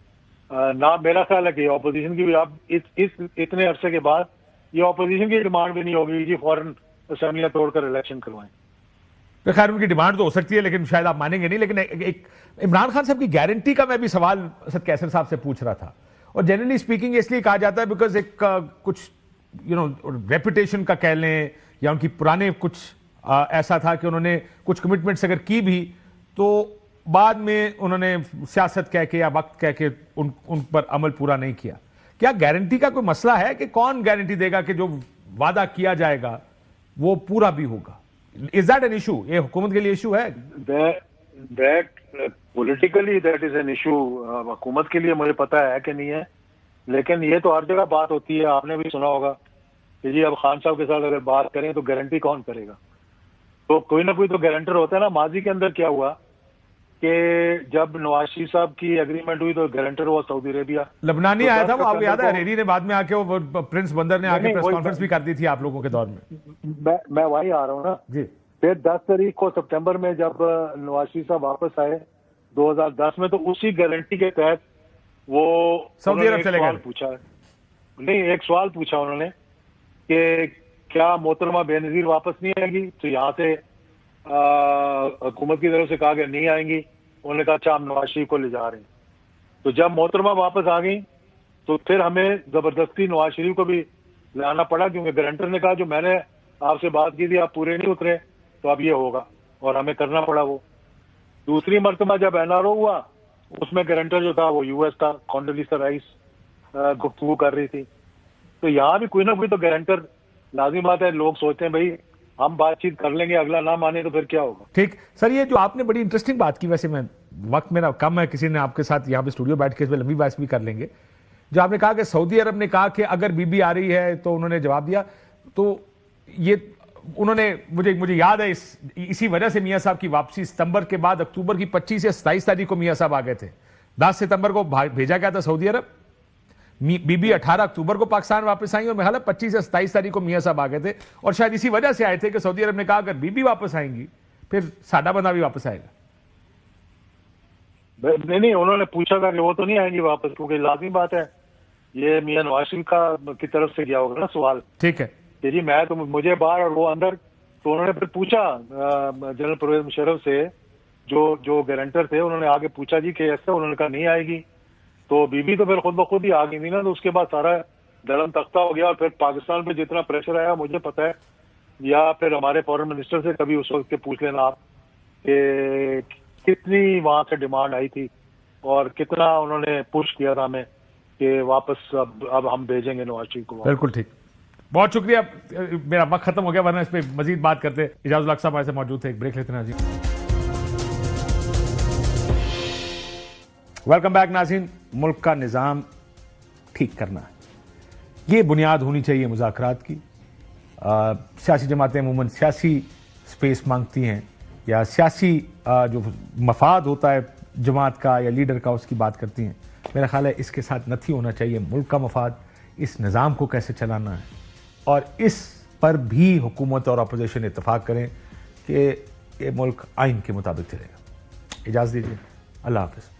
نہ میرا خیال ہے کہ اپوزیشن کی بھی اب اتنے عرصے کے بعد یہ اپوزیشن کی ڈیمانڈ بھی نہیں ہوگی جی فوراً اسمبلیاں توڑ کر الیکشن کروائیں. خیر ان کی ڈیمانڈ تو ہو سکتی ہے لیکن شاید آپ مانیں گے نہیں. لیکن ایک عمران خان صاحب کی گارنٹی کا میں بھی سوال اسد کیسر صاحب سے پوچھ رہا تھا, اور جنرلی اسپیکنگ اس لیے کہا جاتا ہے بیکاز ایک کچھ ریپوٹیشن کا کہہ لیں, یا ان کی پرانے کچھ ایسا تھا کہ انہوں نے کچھ کمٹمنٹس اگر کی بھی تو بعد میں انہوں نے سیاست کہہ کے یا وقت کہہ کے ان پر عمل پورا نہیں کیا. کیا گارنٹی کا کوئی مسئلہ ہے کہ کون گارنٹی دے گا کہ جو وعدہ کیا جائے گا وہ پورا بھی ہوگا؟ Is that an issue? یہ حکومت کے لیے ایشو ہے؟ Politically that is an issue. حکومت کے لیے مجھے پتا ہے کہ نہیں ہے, لیکن یہ تو ہر جگہ بات ہوتی ہے. آپ نے بھی سنا ہوگا کہ جی اب خان صاحب کے ساتھ اگر بات کریں تو گارنٹی کون کرے گا؟ تو کوئی نہ کوئی تو گارنٹر ہوتا ہے نا. ماضی کے اندر کیا ہوا کہ جب نواز شریف صاحب کی ایگریمنٹ ہوئی تو گارنٹر ہوا سعودی عربیہ. لبنانی آیا تھا وہ, آپ کو یاد ہے ہریری نے بعد میں آ کے وہ پرنس بندر نے آ کے پریس کانفرنس بھی کر دی تھی آپ لوگوں کے دور میں. میں وہیں آ رہا ہوں نا جی. پھر 10 تاریخ کو سپٹمبر میں جب نواز شریف صاحب واپس آئے 2010 میں, تو اسی گارنٹی کے تحت وہ سعودی عرب چلے گئے. ایک سوال پوچھا انہوں نے کہ کیا محترمہ بے نظیر واپس نہیں آئے گی؟ تو یہاں سے حکومت کی طرف سے کہا کہ نہیں آئیں گی. انہوں نے کہا اچھا ہم نواز شریف کو لے جا رہے ہیں. تو جب محترمہ واپس آ گئی تو پھر ہمیں زبردستی نواز شریف کو بھی لانا پڑا, کیونکہ گارنٹر نے کہا جو میں نے آپ سے بات کی تھی آپ پورے نہیں اترے تو اب یہ ہوگا, اور ہمیں کرنا پڑا. وہ دوسری مرتبہ جب این آر او ہوا اس میں گارنٹر جو تھا وہ یو ایس تھا, کونڈولیزا رائس گفتگو کر رہی تھی. تو یہاں بھی کوئی نہ کوئی تو گارنٹر لازمی بات ہے. لوگ سوچتے ہیں بھائی ہم بات چیت کر لیں گے, اگلا نہ مانے تو پھر کیا ہوگا. ٹھیک سر, یہ جو آپ نے بڑی انٹرسٹنگ بات کی, ویسے میں وقت میرا کم ہے, کسی نے آپ کے ساتھ یہاں پہ اسٹوڈیو بیٹھ کے اس میں لمبی بحث بھی کر لیں گے. جو آپ نے کہا کہ سعودی عرب نے کہا کہ اگر بی بی آ رہی ہے تو انہوں نے جواب دیا, تو یہ انہوں نے مجھے یاد ہے اسی وجہ سے میاں صاحب کی واپسی ستمبر کے بعد اکتوبر کی 25 یا 27 تاریخ کو میاں صاحب آ گئے تھے. 10 ستمبر کو بھیجا گیا تھا سعودی عرب, بی بی 18 اکتوبر کو پاکستان واپس آئیں, اور میرا خیال ہے 25 یا 27 تاریخ کو میاں صاحب آ گئے تھے. اور شاید اسی وجہ سے آئے تھے کہ سعودی عرب نے کہا اگر بی بی واپس آئیں گی پھر سادہ بندہ بھی واپس آئے گا. نہیں, انہوں نے پوچھا تھا کہ وہ تو نہیں آئیں گی واپس, کیونکہ لازمی بات ہے یہ میاں نواز شریف کی طرف سے گیا ہوگا نا سوال. ٹھیک ہے کہ جی میں تو مجھے باہر اور وہ اندر. تو انہوں نے پھر پوچھا جنرل پرویز مشرف سے, جو گارنٹر تھے, انہوں نے آگے پوچھا جی کہ ایسا, انہوں نے کہا نہیں آئے گی. تو بی بی تو پھر خود بخود ہی آ گئی تھی نا, تو اس کے بعد سارا دھڑم تختہ ہو گیا. اور پھر پاکستان پہ جتنا پریشر آیا مجھے پتا ہے, یا پھر ہمارے فورن منسٹر سے کبھی اس وقت کے پوچھ لینا آپ کہ کتنی وہاں سے ڈیمانڈ آئی تھی اور کتنا انہوں نے پش کیا تھا ہمیں کہ واپس اب ہم بھیجیں گے نواز شریف کو. بالکل ٹھیک, بہت شکریہ. میرا وقت ختم ہو گیا, ورنہ اس پہ مزید بات کرتے. اعجاز الحق صاحب ایسے موجود تھے, ایک بریک لیتے ہیں جی. ویلکم بیک ناظرین. ملک کا نظام ٹھیک کرنا ہے, یہ بنیاد ہونی چاہیے مذاکرات کی. سیاسی جماعتیں عموماً سیاسی سپیس مانگتی ہیں یا سیاسی جو مفاد ہوتا ہے جماعت کا یا لیڈر کا اس کی بات کرتی ہیں. میرا خیال ہے اس کے ساتھ نتھی ہونا چاہیے ملک کا مفاد, اس نظام کو کیسے چلانا ہے, اور اس پر بھی حکومت اور اپوزیشن اتفاق کریں کہ یہ ملک آئین کے مطابق چلے گا. اجازت دیجیے, اللہ حافظ.